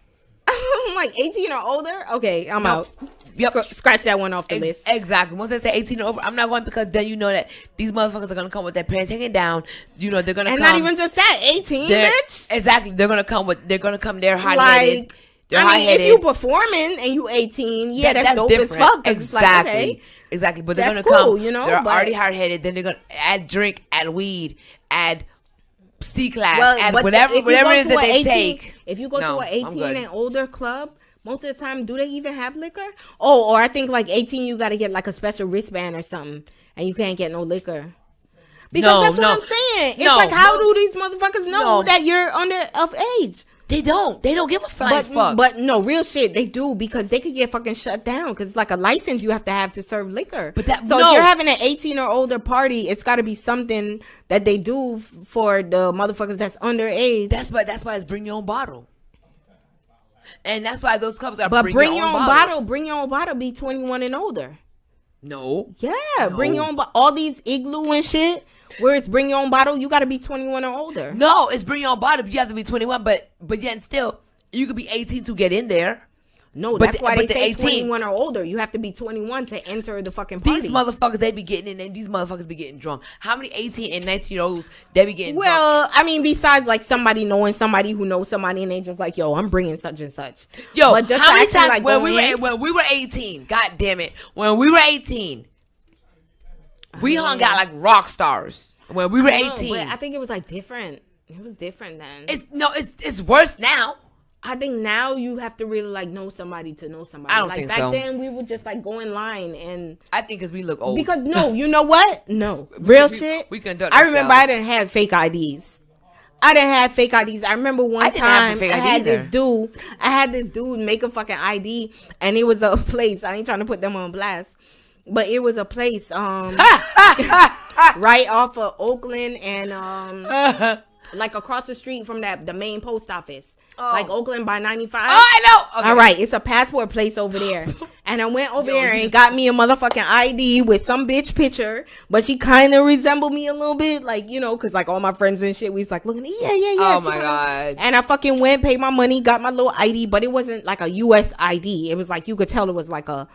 I'm like 18 or older? Okay, I'm out. Yep. Scratch that one off the list. Exactly. Once they say 18 or over, I'm not going because then you know that these motherfuckers are going to come with their pants hanging down. They're going to come. And not even just that, 18, bitch. Exactly. They're going to come there hot-headed. If you performing and you 18, that's dope different. As fuck. Exactly. Exactly. But they're going to come. They're already hard-headed. Then they're going to add drink, add weed, add C-class, add whatever it is that they take. If you go to an 18 and older club, most of the time, do they even have liquor? Oh, or I think like 18, you got to get like a special wristband or something, and you can't get no liquor. Because that's what I'm saying. It's like, how do these motherfuckers know that you're under of age? They don't give a flying fuck. But no, real shit, they do because they could get fucking shut down because like a license you have to serve liquor. But if you're having an 18 or older party, it's got to be something that they do for the motherfuckers that's underage. That's why it's bring your own bottle. And that's why those clubs are bring your own bottle. Bring your own bottle. Be 21 and older. No. Yeah, bring your own all these Igloo and shit. Where it's bring your own bottle, you got to be 21 or older. No, it's bring your own bottle, but you have to be 21. But yet still, you could be 18 to get in there. No, But that's why they say 18. 21 or older. You have to be 21 to enter the fucking party. These motherfuckers, they be getting in, and these motherfuckers be getting drunk. How many 18 and 19-year-olds they be getting drunk? Well, I mean, besides like somebody knowing somebody who knows somebody, and they just like, yo, I'm bringing such and such. Yo, but just how many actually, times like, when we were 18? God damn it! When we were 18, we hung out like rock stars. When we were 18, but I think it was like different. It was different then. It's worse now. I think now you have to really like know somebody to know somebody. I don't like think back so. then we would just like go in line and I think because we look old. because no, you know what? No, real shit. We conduct I remember ourselves. I didn't have fake IDs. I didn't have fake IDs. I remember one time I had this dude make a fucking ID, and it was a place. I ain't trying to put them on blast, but it was a place right off of Oakland and like across the street from the main post office. Like Oakland by 95. Oh, I know. Okay. All right, it's a passport place over there. And I went over there and got me a motherfucking ID with some bitch picture, but she kind of resembled me a little bit, like, you know, because like all my friends and shit, we was like looking at, yeah. Oh my God. And I fucking went, paid my money, got my little ID, but it wasn't like a US ID. It was like, you could tell it was like a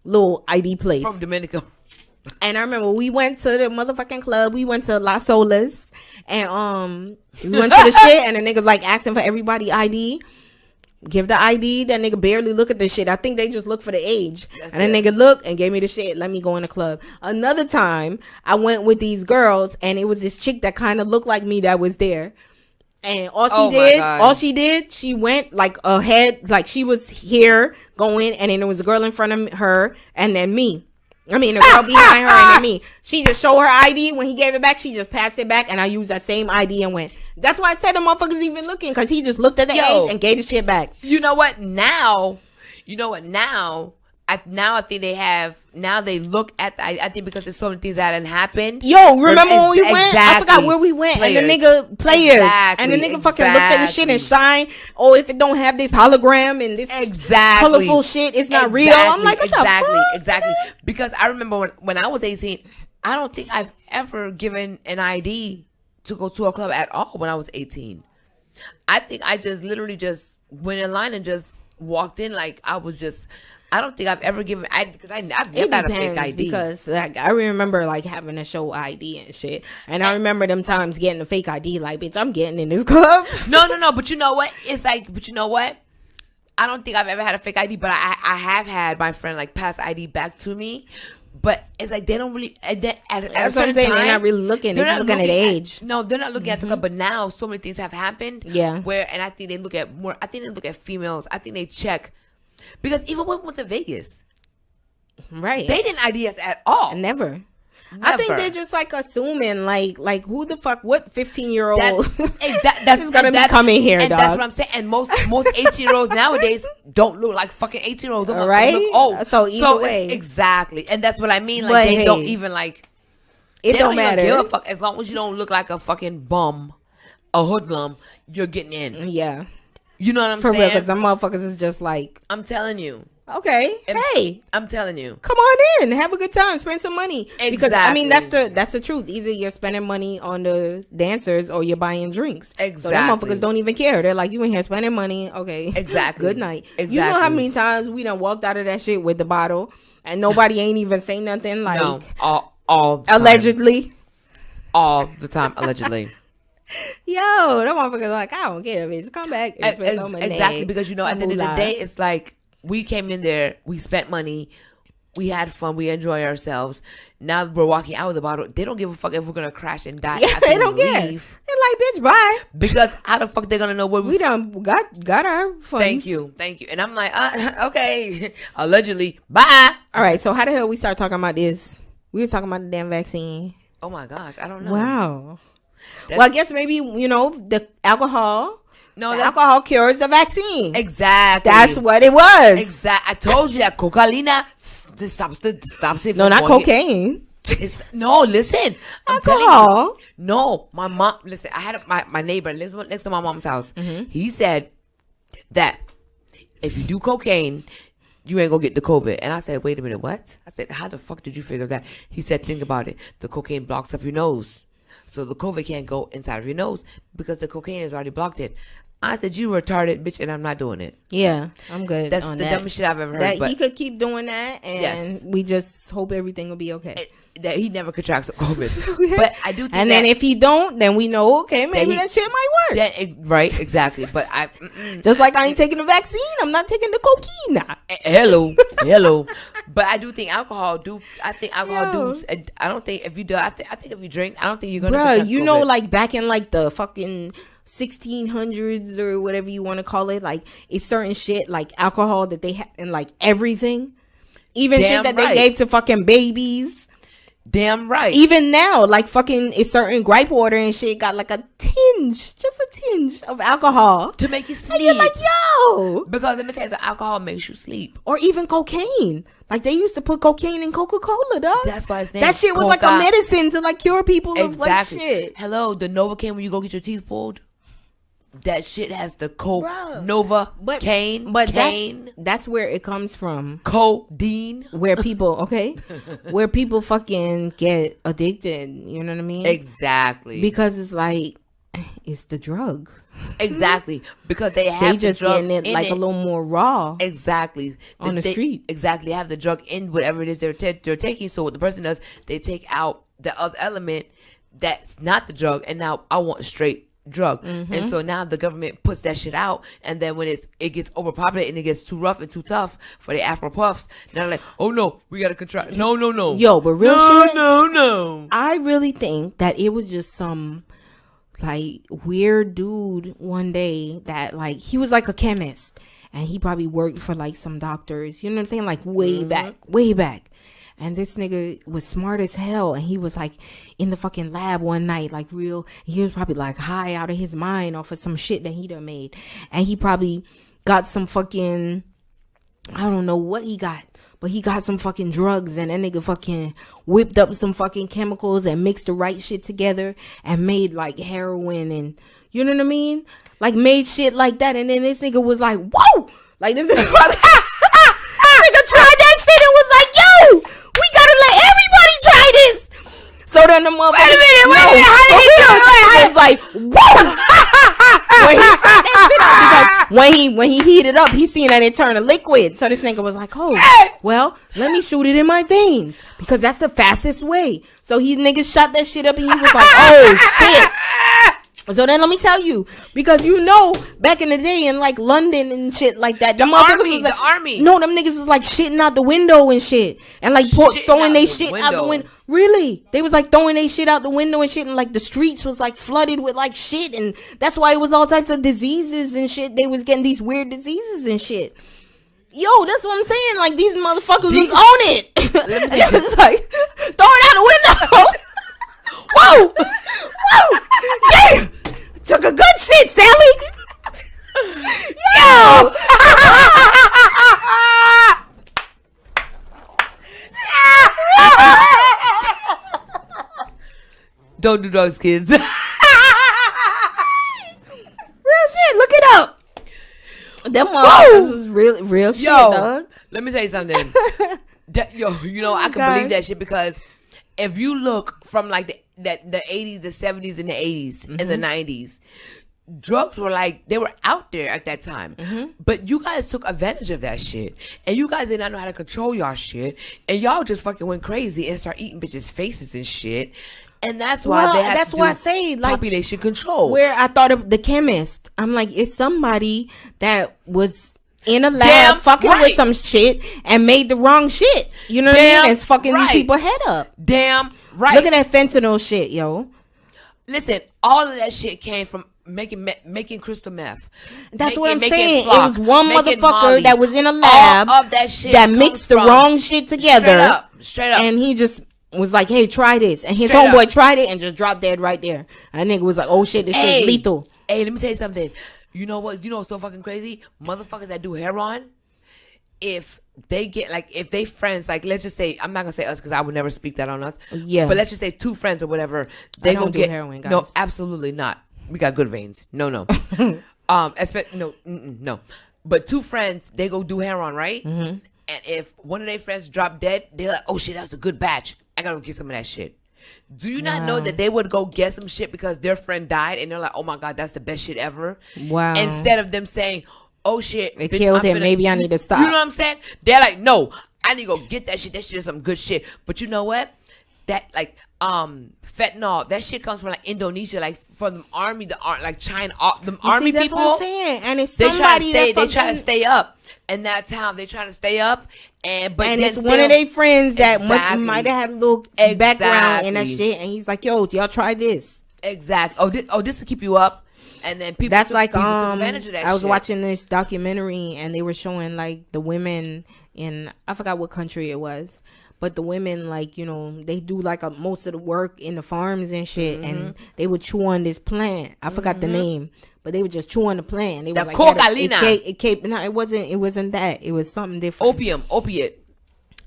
little ID place. From Dominican. And I remember we went to the motherfucking club. We went to Las Olas. And we went to the shit, and the nigga like asking for everybody ID. Give the ID. That nigga barely look at the shit. I think they just look for the age. That's and the nigga looked and gave me the shit. Let me go in the club. Another time, I went with these girls, and it was this chick that kind of looked like me that was there. And all she did, she went like ahead, like she was here going, and then there was a girl in front of her, and then me. I mean, the girl behind her and then me. She just showed her ID. When he gave it back, she just passed it back, and I used that same ID and went. That's why I said the motherfuckers even looking, because he just looked at the age and gave the shit back. You know what? Now, I think they have. Now they look at. I think because there's so many things that hadn't happened. Yo, remember when we went? I forgot where we went. Players. And the nigga and the nigga fucking looked at the shit and shine. Oh, if it don't have this hologram and this colorful shit, it's not real. I'm like, what the fuck? Exactly. Because I remember when I was 18, I don't think I've ever given an ID to go to a club at all when I was 18. I think I just literally just went in line and just walked in like I was just. I don't think I've ever given because I've never got a fake ID. Because like I remember like having to show ID and shit, and I remember them times getting a fake ID. Like, bitch, I'm getting in this club. No. But you know what? It's like, but you know what? I don't think I've ever had a fake ID, but I have had my friend like pass ID back to me. But it's like they don't really. That's what I'm saying. They're not really looking. They're looking at age. No, they're not looking at the club. But now so many things have happened. Yeah. And I think they look at more. I think they look at females. I think they check. Because even when we went to Vegas, right? They didn't ID us at all. Never. I think they're just like assuming, like who the fuck, what 15-year-old that's gonna be coming here, and dog. that's what I'm saying. And most 18-year-olds nowadays don't look like fucking 18-year-olds, right? Oh, so either way, exactly, and that's what I mean. Like they don't even like. It don't matter. Give a fuck as long as you don't look like a fucking bum, a hoodlum. You're getting in. Yeah. You know what I'm saying? For real, because some motherfuckers is just like... I'm telling you. Okay, hey. I'm telling you. Come on in. Have a good time. Spend some money. Exactly. Because, I mean, that's the truth. Either you're spending money on the dancers or you're buying drinks. Exactly. So them motherfuckers don't even care. They're like, you in here spending money. Okay. Exactly. Good night. Exactly. You know how many times we done walked out of that shit with the bottle and nobody ain't even say nothing? Like, no, all the time. Allegedly. All the time, allegedly. Yo, that motherfucker's like, I don't care, bitch. Come back and spend some money. Exactly, because you know, at the end of the day, it's like we came in there, we spent money, we had fun, we enjoy ourselves. Now we're walking out with the bottle. They don't give a fuck if we're gonna crash and die. Yeah, they don't care. They're like, bitch, bye. Because how the fuck they gonna know where we done got our funds. Thank you. And I'm like, okay, allegedly, bye. All right, so how the hell we start talking about this? We were talking about the damn vaccine. Oh my gosh, I don't know. Wow. Well, I guess maybe, you know, the alcohol. No, the alcohol cures the vaccine. Exactly. That's what it was. Exactly. I told you that cocaine stops it. No, not cocaine. No, listen. I'm telling you. No, my mom. Listen, I had my neighbor lives next to my mom's house. Mm-hmm. He said that if you do cocaine, you ain't gonna get the COVID. And I said, wait a minute, what? I said, how the fuck did you figure that? He said, think about it. The cocaine blocks up your nose. So the COVID can't go inside of your nose because the cocaine has already blocked it. I said, you retarded, bitch, and I'm not doing it. Yeah, I'm good. That's on the that. dumbest shit I've ever heard. That but he could keep doing that, and we just hope everything will be okay. That he never contracts COVID. But I do think and then if he don't, then we know, okay, maybe that shit might work. Right, exactly. But just like I ain't taking the vaccine, I'm not taking the cocaine now. Hello. But I do think alcohol do. I think alcohol do. I don't think if you do. I think if you drink, I don't think you're gonna. Bruh, you know, like back in like the fucking 1600s or whatever you want to call it, like it's certain shit like alcohol that they had in like everything, even shit that they gave to fucking babies. Damn right. Even now, like fucking, it's certain gripe water and shit got like a tinge of alcohol to make you sleep. And you're like, yo, because let me tell you, alcohol makes you sleep. Or even cocaine. Like they used to put cocaine in Coca-Cola, dog. That's why it's named that shit was like a medicine to like cure people of like shit. Hello, the Novocaine when you go get your teeth pulled. That shit has the Nova cane. But that's where it comes from. Codeine. Where people, where people fucking get addicted. You know what I mean? Exactly. Because it's like, it's the drug. Exactly. Because they have just the drug getting it like a little more raw. Exactly. On the street. Exactly. Have the drug in whatever it is they're taking. So what the person does, they take out the other element that's not the drug. And now I want straight drug. And so now the government puts that shit out, and then when it gets overpopulated and it gets too rough and too tough for the Afro puffs, now they're like, oh no, we gotta control. No. Yo, but real shit. No. I really think that it was just some like weird dude one day that like he was like a chemist, and he probably worked for like some doctors. You know what I'm saying? Like way back. And this nigga was smart as hell. And he was like in the fucking lab one night, like real. He was probably like high out of his mind off of some shit that he done made. And he probably got some fucking, I don't know what he got, but he got some fucking drugs. And that nigga fucking whipped up some fucking chemicals and mixed the right shit together and made like heroin and, you know what I mean? Like made shit like that. And then this nigga was like, whoa! Like this nigga probably, nigga tried that shit and was like, yo! We gotta let everybody try this. So then the motherfucker. Wait a minute. How did he do it? I was like, whoa. When he found that shit out, because when he heated up, he seen that it turned to liquid. So this nigga was like, oh, well, let me shoot it in my veins because that's the fastest way. So he nigga shot that shit up and he was like, oh shit. So then let me tell you, because you know, back in the day in like London and shit like that, the army. No, them niggas was like shitting out the window and shit, and like throwing they shit out the window. Really, they was like throwing they shit out the window and shit, and like the streets was like flooded with like shit, and that's why it was all types of diseases and shit. They was getting these weird diseases and shit. Yo, that's what I'm saying. Like these motherfuckers was on it. It was like throw it out the window. Whoa! Damn! Took a good shit, Sally. Yo! Don't do drugs, kids. Real shit. Look it up. Them motherfuckers was real shit, dog. Let me tell you something. You know, I can believe that shit because if you look from like the 80s, the 70s, and the 80s, and the 90s, drugs were like, they were out there at that time. But you guys took advantage of that shit. And you guys did not know how to control y'all shit. And y'all just fucking went crazy and start eating bitches' faces and shit. And that's why they had to do I say, like, population control. Where I thought of the chemist. I'm like, it's somebody that was in a lab fucking with some shit and made the wrong shit. You know what I mean? It's fucking these people head up. Damn right. Look at that fentanyl shit, yo. Listen, all of that shit came from making crystal meth. That's what I'm saying. It was one motherfucker that was in a lab of that shit that mixed the wrong shit together. Straight up. And he just was like, hey, try this. And his homeboy tried it and just dropped dead right there. And nigga was like, oh shit, this shit's lethal. Hey, let me tell you something. You know what? You know what's so fucking crazy? Motherfuckers that do heroin, if they get like, if they friends, like let's just say, I'm not gonna say us because I would never speak that on us. Yeah. But let's just say two friends or whatever. They don't go do heroin, guys. No, absolutely not. We got good veins. No. No. But two friends, they go do heroin, right? And if one of their friends drop dead, they're like, oh shit, that's a good batch. I gotta go get some of that shit. Do you not know that they would go get some shit because their friend died and they're like, oh my God, that's the best shit ever? Wow. Instead of them saying, oh shit, it killed him. Maybe I need to stop. You know what I'm saying? They're like, no, I need to go get that shit. That shit is some good shit. But you know what? That like fentanyl, that shit comes from like Indonesia, like from the army, like China, the army that's people. What I'm saying. And it's they try somebody to stay up, and that's how they try to stay up. And it's one of their friends that might have had a little background in that shit, and he's like, "Yo, y'all try this." Exactly. This will keep you up. And then people. That's like took advantage of that I was shit. watching this documentary, and they were showing like the women in, I forgot what country it was. But the women, like, you know, they do like most of the work in the farms and shit, and they would chew on this plant. I forgot the name, but they would just chew on the plant. It was like cocaine. No, it wasn't that. It was something different. Opiate.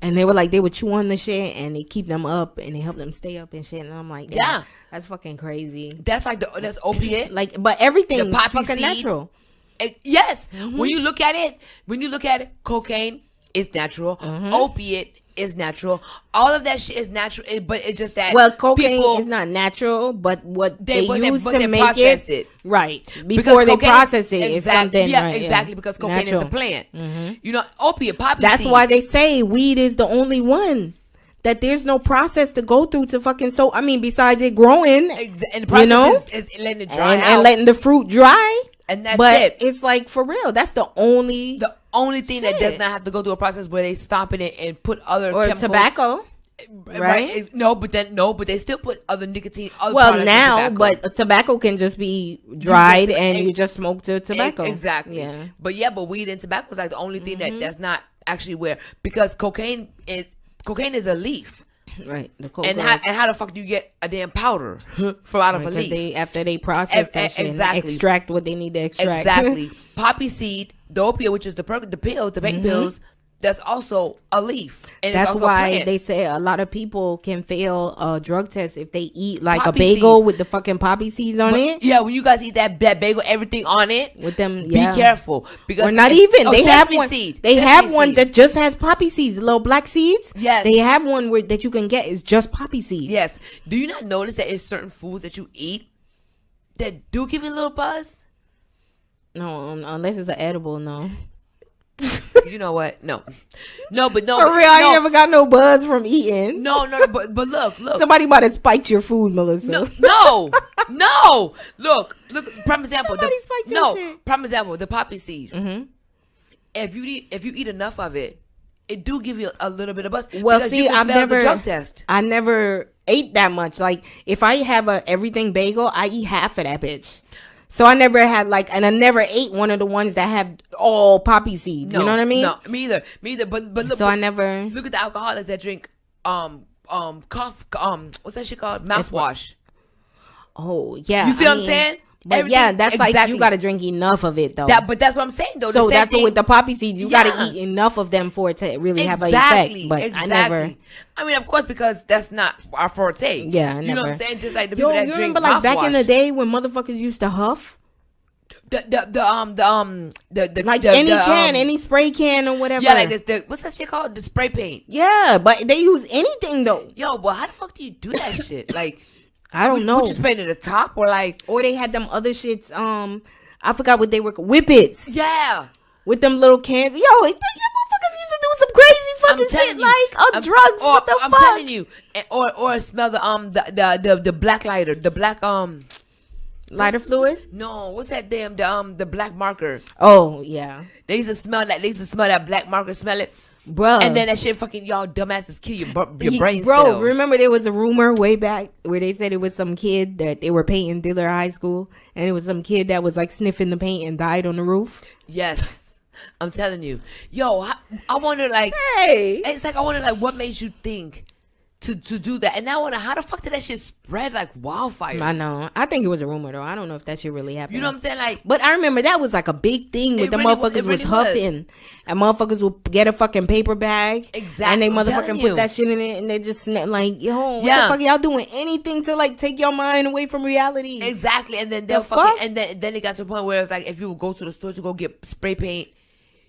And they were like, they would chew on the shit, and they keep them up, and they help them stay up and shit. And I'm like, yeah, that's fucking crazy. That's like that's opiate. Like, but everything the poppy fucking seed. Natural. Yes, when you look at it, cocaine is natural. Opiate is natural. All of that shit is natural, but it's just that cocaine is not natural, but what they use to make process it right before they process it is something. Yeah, exactly, because cocaine is a plant. You know, opiate, poppy that's seed. why they say weed is the only one that there's no process to go through to fucking besides it growing, and the process is letting it dry and letting the fruit dry. And that's it. It's like, for real, that's the only thing that does not have to go through a process where they stomping it and put other chemicals. Tobacco, right? But they still put other nicotine. But tobacco can just be dried and you just smoke the tobacco. Exactly. Yeah. But weed and tobacco is like the only thing that's not actually because cocaine is a leaf. Right, and how the fuck do you get a damn powder from out of a leaf? After they process that shit, extract what they need to extract. Exactly. Poppy seed, the opiate, which is the pills, the pain pills. That's also a leaf. And that's it's also why they say a lot of people can fail a drug test if they eat like poppy a bagel seed. With the fucking poppy seeds on it. Yeah, when you guys eat that bagel, everything on it with them. Be careful because not even they have one. Seed. They have one that just has poppy seeds, the little black seeds. Yes, they have one that you can get is just poppy seeds. Yes. Do you not notice that it's certain foods that you eat that do give you a little buzz? No, unless it's an edible. No. You know what? No, but no. For real, I never got no buzz from eating. No, but look. Somebody might have spiked your food, Melissa. No. Look. Prime example. Prime example. The poppy seed. If you eat enough of it, it do give you a little bit of buzz. Well, see, I've never drug test. I never ate that much. Like if I have a everything bagel, I eat half of that bitch. So I never had and I never ate one of the ones that have all poppy seeds. You know what I mean? No, me either. But look. So I never look at the alcoholics that drink what's that shit called? Mouthwash. Oh yeah. You see what I'm saying? But that's like you got to drink enough of it though. But that's what I'm saying though. So that's with the poppy seeds, you got to eat enough of them for it to really have an effect. But I never. I mean, of course, because that's not our forte. Yeah, you know what I'm saying? Just like the people that drink remember like back in the day when motherfuckers used to huff. Any spray can or whatever. Yeah, like this. What's that shit called? The spray paint. Yeah, but they use anything though. Yo, but how the fuck do you do that shit? Like. I don't know. Would you spray to the top or they had them other shits. I forgot what they were. Whippets. Yeah. With them little cans. Yo, these motherfuckers used to do some crazy fucking shit drugs. What the fuck? I'm telling you. Or smell the black lighter, the black lighter fluid. No, what's that damn the black marker? Oh yeah. They used to smell that. They used to smell that black marker. Smell it. Bro, and then that shit fucking y'all dumbasses kill your brain cells. Bro, remember there was a rumor way back where they said it was some kid that they were painting Diller High School, and it was some kid that was like sniffing the paint and died on the roof. Yes, I'm telling you, yo, I wonder it's like I wonder what made you think to do that, and I wonder how the fuck did that shit spread like wildfire. I know. I think it was a rumor though. I don't know if that shit really happened. You know what I'm saying? But I remember that was like a big thing with the motherfuckers was huffing, and motherfuckers would get a fucking paper bag, exactly, and they motherfucking put that shit in it, and they just what the fuck y'all doing anything to take your mind away from reality? Exactly, and then they'll fucking and then it got to the point where it's like if you would go to the store to go get spray paint,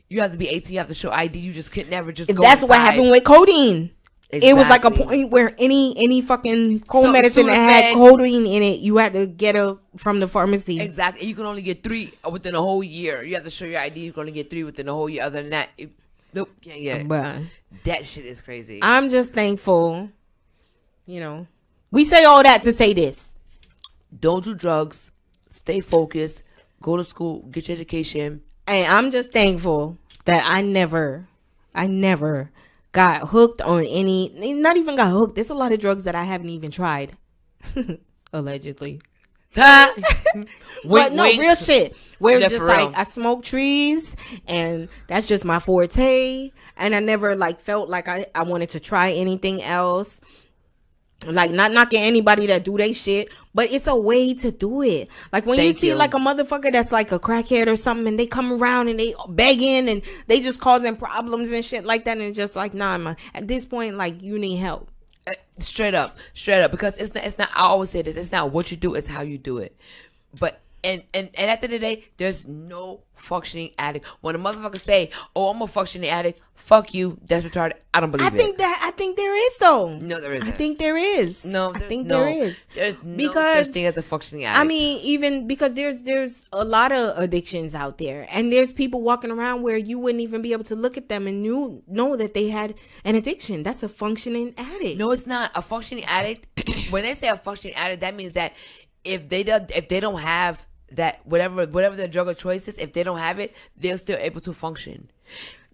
you have to be 18, you have to show ID, you just could never just go. That's what happened with codeine. Exactly. It was like a point where any fucking cold medicine that had codeine in it, you had to get it from the pharmacy. Exactly. You can only get 3 within a whole year. You have to show your ID. You can only get 3 within a whole year. Other than that, nope, can't get it. But that shit is crazy. I'm just thankful. You know, we say all that to say this: don't do drugs. Stay focused. Go to school. Get your education. And I'm just thankful that I never got hooked on any, not even got hooked. There's a lot of drugs that I haven't even tried. Allegedly. But no, real shit. Where it's just like, I smoke trees and that's just my forte. And I never like felt like I wanted to try anything else. Like, not knocking anybody that do they shit, but it's a way to do it. Like when you see like a motherfucker that's like a crackhead or something, and they come around and they begging and they just causing problems and shit like that, and it's just like, nah, man. At this point, like, you need help. Straight up, because it's not. I always say this: it's not what you do, it's how you do it. But and at the end of the day, there's no functioning addict. When a motherfucker say, "Oh, I'm a functioning addict," fuck you. That's retarded. I don't believe it. I think there is though. No, there isn't. I think there is. No, I think there is. There's no such thing as a functioning addict. I mean, even because there's a lot of addictions out there, and there's people walking around where you wouldn't even be able to look at them and you know that they had an addiction. That's a functioning addict. No, it's not. A functioning addict. When they say a functioning addict, that means that if they don't have that whatever their drug of choice is, if they don't have it, they're still able to function.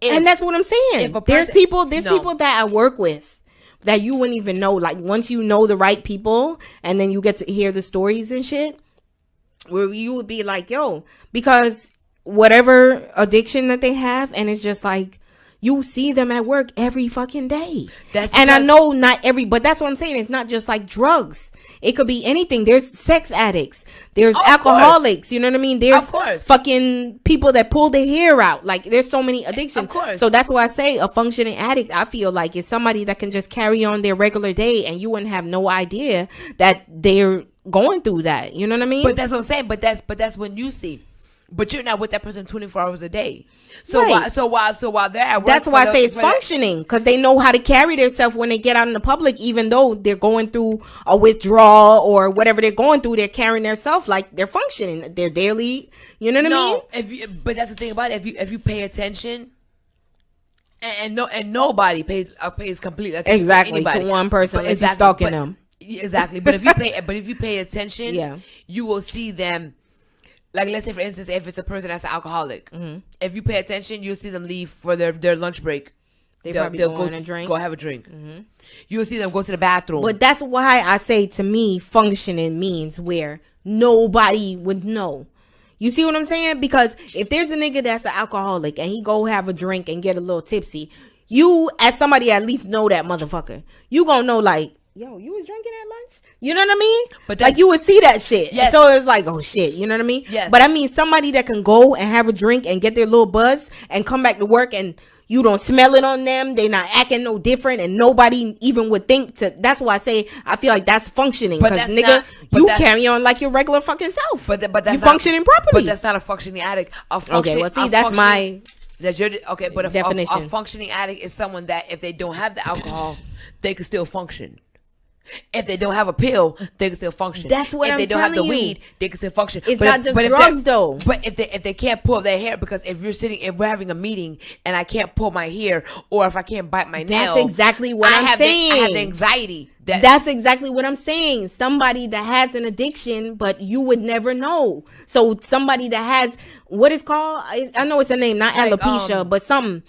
And that's what I'm saying. There's people that I work with that you wouldn't even know. Like, once you know the right people and then you get to hear the stories and shit, where you would be like, yo, because whatever addiction that they have, and it's just like, you see them at work every fucking day. And I know not every, but that's what I'm saying. It's not just like drugs. It could be anything. There's sex addicts. There's alcoholics. You know what I mean? There's fucking people that pull their hair out. Like, there's so many addictions. Of course. So that's why I say a functioning addict, I feel like, is somebody that can just carry on their regular day and you wouldn't have no idea that they're going through that. You know what I mean? But that's what I'm saying. But that's when you see. But you're not with that person 24 hours a day. So while they're at work, that's why I say it's functioning, because they know how to carry themselves when they get out in the public, even though they're going through a withdrawal or whatever they're going through. They're carrying themselves like they're functioning. They're daily. You know what I mean? But that's the thing about it. If you pay attention, and nobody pays complete attention to one person unless you're stalking them. Exactly. But if you pay attention, you will see them. Like, let's say, for instance, if it's a person that's an alcoholic, if you pay attention, you'll see them leave for their lunch break. They'll go on a drink. Go have a drink. You'll see them go to the bathroom. But that's why I say, to me, functioning means where nobody would know. You see what I'm saying? Because if there's a nigga that's an alcoholic and he go have a drink and get a little tipsy, you, as somebody, at least know that motherfucker. You gonna know, like, yo, you was drinking at lunch? You know what I mean? But like, you would see that shit. Yes. So it's like, oh shit, you know what I mean? Yes. But I mean, somebody that can go and have a drink and get their little buzz and come back to work and you don't smell it on them, they not acting no different, and nobody even would think to. That's why I say I feel like that's functioning, because nigga, you carry on like your regular fucking self. But that's you functioning properly. But that's not a functioning addict. Okay, well, see, that's my. That's your okay. But definition. A functioning addict is someone that if they don't have the alcohol, they can still function. If they don't have a pill, they can still function. That's what I'm telling you. If they don't have the weed, they can still function. It's not just drugs, though. But if they can't pull their hair, because if we're having a meeting and I can't pull my hair, or if I can't bite my nail, that's exactly what I'm saying. I have the anxiety. That's exactly what I'm saying. Somebody that has an addiction, but you would never know. So somebody that has what is called, I know it's a name, not like, alopecia, but something,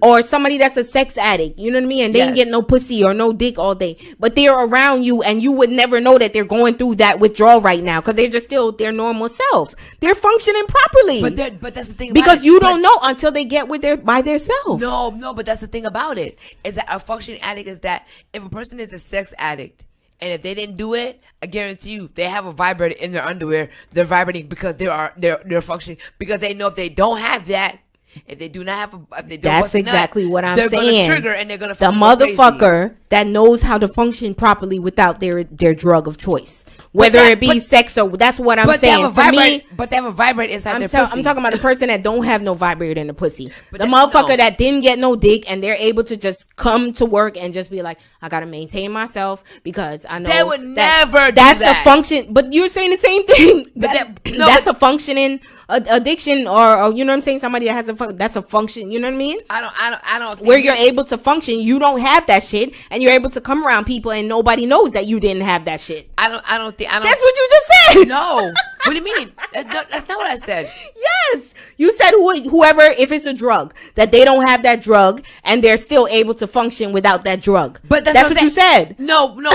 or somebody that's a sex addict. You know what I mean? And they didn't get no pussy or no dick all day, but they're around you, and you would never know that they're going through that withdrawal right now, because they're just still their normal self. They're functioning properly. But that's the thing. Because you don't know until they get by themselves. No, but that's the thing about it, is that a functioning addict is that if a person is a sex addict, and if they didn't do it, I guarantee you they have a vibrator in their underwear. They're vibrating because they're functioning, because they know if they don't have that, if they do not have if they don't, that's exactly what I'm saying. They're gonna trigger and they're gonna the motherfucker that knows how to function properly without their drug of choice. whether it be sex or that's what I'm saying. For me, but they have a vibrate inside their pussy. I'm talking about the person that don't have no vibrator in the pussy. But the motherfucker that didn't get no dick and they're able to just come to work and just be like, I gotta maintain myself because I know they would never. That's a function. But you're saying the same thing. That's a functioning addiction, or you know what I'm saying. Somebody that has that's a function. You know what I mean? I don't. Where you're able to function, you don't have that shit, and you're able to come around people, and nobody knows that you didn't have that shit. I don't think. That's what you just said. No. What do you mean? That's not what I said. Yes, you said whoever, if it's a drug, that they don't have that drug, and they're still able to function without that drug. But that's what you said. No. What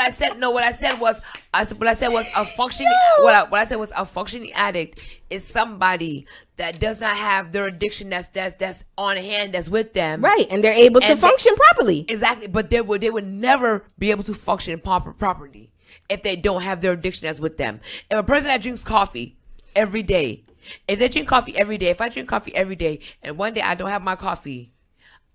I said was a functioning. What I said was a functioning addict is somebody that does not have their addiction that's on hand, that's with them, right? And they're able to function properly. Exactly, but they would never be able to function properly if they don't have their addiction that's with them. If a person that drinks coffee every day, if I drink coffee every day, and one day I don't have my coffee,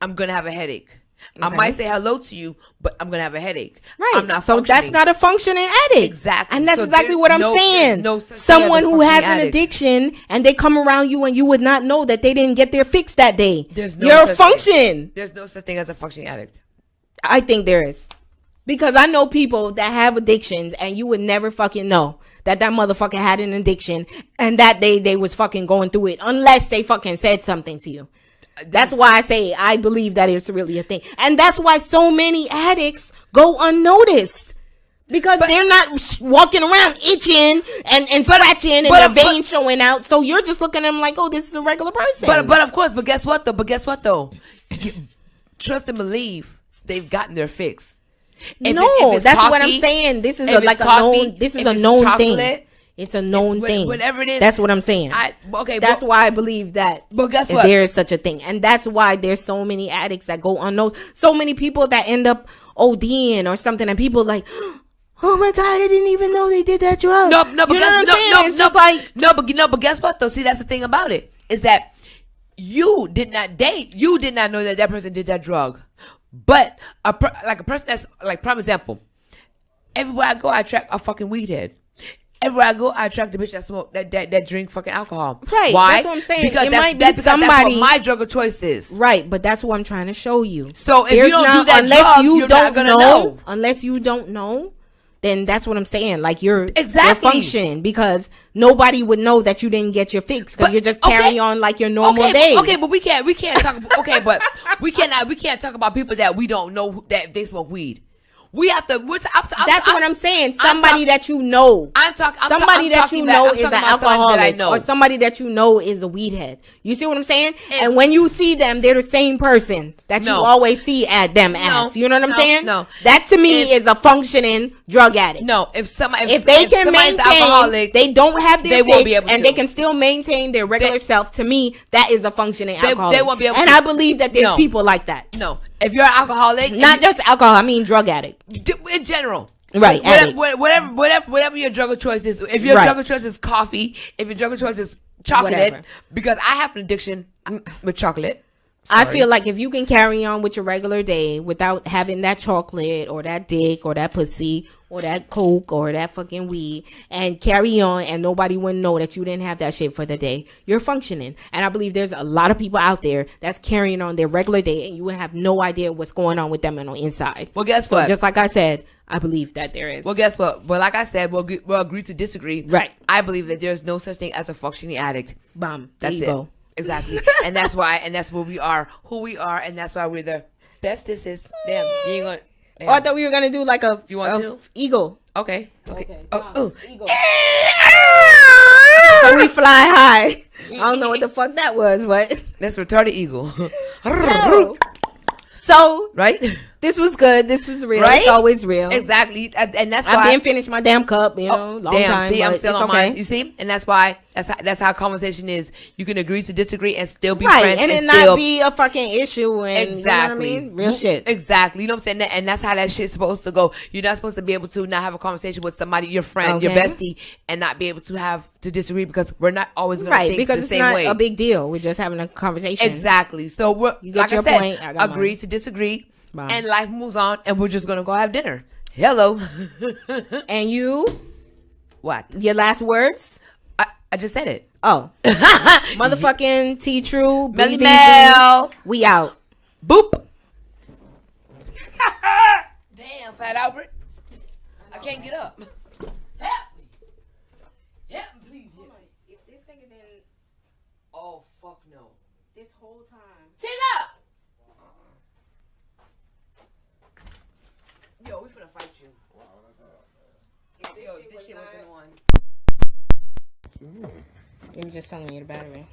I'm gonna have a headache. Okay. I might say hello to you, but I'm gonna have a headache. Right. I'm not so that's not a functioning addict. Exactly. And that's exactly what I'm saying. Someone who has an addiction and they come around you and you would not know that they didn't get their fix that day. You're a function. There's no such thing as a functioning addict. I think there is. Because I know people that have addictions and you would never fucking know that motherfucker had an addiction and that they was fucking going through it unless they fucking said something to you. That's why I say I believe that it's really a thing. And that's why so many addicts go unnoticed. Because they're not walking around itching and scratching and their veins showing out. So you're just looking at them like, oh, this is a regular person. But of course, but guess what though? Trust and believe they've gotten their fix. If that's coffee, what I'm saying. This is a known thing. It's a known thing. Whatever it is. That's what I'm saying. That's why I believe that. But guess what? There is such a thing. And that's why there's so many addicts that go unnoticed. So many people that end up ODing or something. And people like, oh my God, I didn't even know they did that drug. But guess what though? See, that's the thing about it. Is that you did not know that person did that drug. But a person that's like, prime example, everywhere I go, I attract a fucking weed head. Everywhere I go, I attract the bitch that smoke that drink fucking alcohol. Right. Why? That's what I'm saying. Because that's what my drug of choice is. Right, but that's what I'm trying to show you. So if you don't do that drug, you're not gonna know. Unless you don't know, then that's what I'm saying. Like you're functioning because nobody would know that you didn't get your fix because you're just carrying on like your normal day. Okay, but we can't talk. Okay, but we can't talk about people that we don't know that they smoke weed. We have to. That's what I'm saying. Somebody that you know. Somebody that you know is an alcoholic, or somebody that you know is a weed head. You see what I'm saying? And when you see them, they're the same person that you always see at them as. You know what I'm saying? No. That to me is a functioning drug addict. No, if they can maintain, alcoholic, they don't have their fix, won't be able and to. They can still maintain their regular self. To me, that is a functioning alcoholic. They won't be able and to. I believe that there's people like that. No. If you're an alcoholic, not just alcohol, I mean drug addict in general, right? Whatever your drug of choice is. If your drug of choice is coffee, if your drug of choice is chocolate, because I have an addiction with chocolate. Sorry. I feel like if you can carry on with your regular day without having that chocolate or that dick or that pussy or that coke or that fucking weed and carry on and nobody wouldn't know that you didn't have that shit for the day, you're functioning. And I believe there's a lot of people out there that's carrying on their regular day and you would have no idea what's going on with them on the inside. Well, guess what? Just like I said, I believe that there is. Well, guess what? Well, like I said, we'll agree to disagree. Right. I believe that there's no such thing as a functioning addict. Bam. That's it. Go. Exactly. And that's why, and that's where we are, who we are, and that's why we're the bestest. Damn, you ain't gonna. Damn. Oh, I thought we were gonna do like a eagle. Okay. Eagle. So we fly high. I don't know what the fuck that was, but that's retarded eagle. So right, this was good. This was real. Right? It's always real. Exactly, and that's why I didn't finish my damn cup. You know, long time. See, I'm still on mine. You see, and that's why that's how conversation is. You can agree to disagree and still be friends, and it not be a fucking issue. And exactly, you know what I mean? Real shit. Exactly. You know what I'm saying? And that's how that shit's supposed to go. You're not supposed to be able to not have a conversation with somebody, your friend, your bestie, and not be able to have to disagree because we're not always going to think the same way. Because it's not a big deal. We're just having a conversation. Exactly. So we're like I said, agree to disagree, and life moves on, and we're just gonna go have dinner. Hello. And you? What? Your last words? I just said it. Oh. Motherfucking T True. Melly Mel. We out. Boop. Damn, Fat Albert. I can't get up. Help me. Help me, please. Hold on. If this nigga didn't. Oh, fuck no. This whole time. Take up. Yo, we finna fight you. Yo, this shit wasn't on. It was just telling me the battery.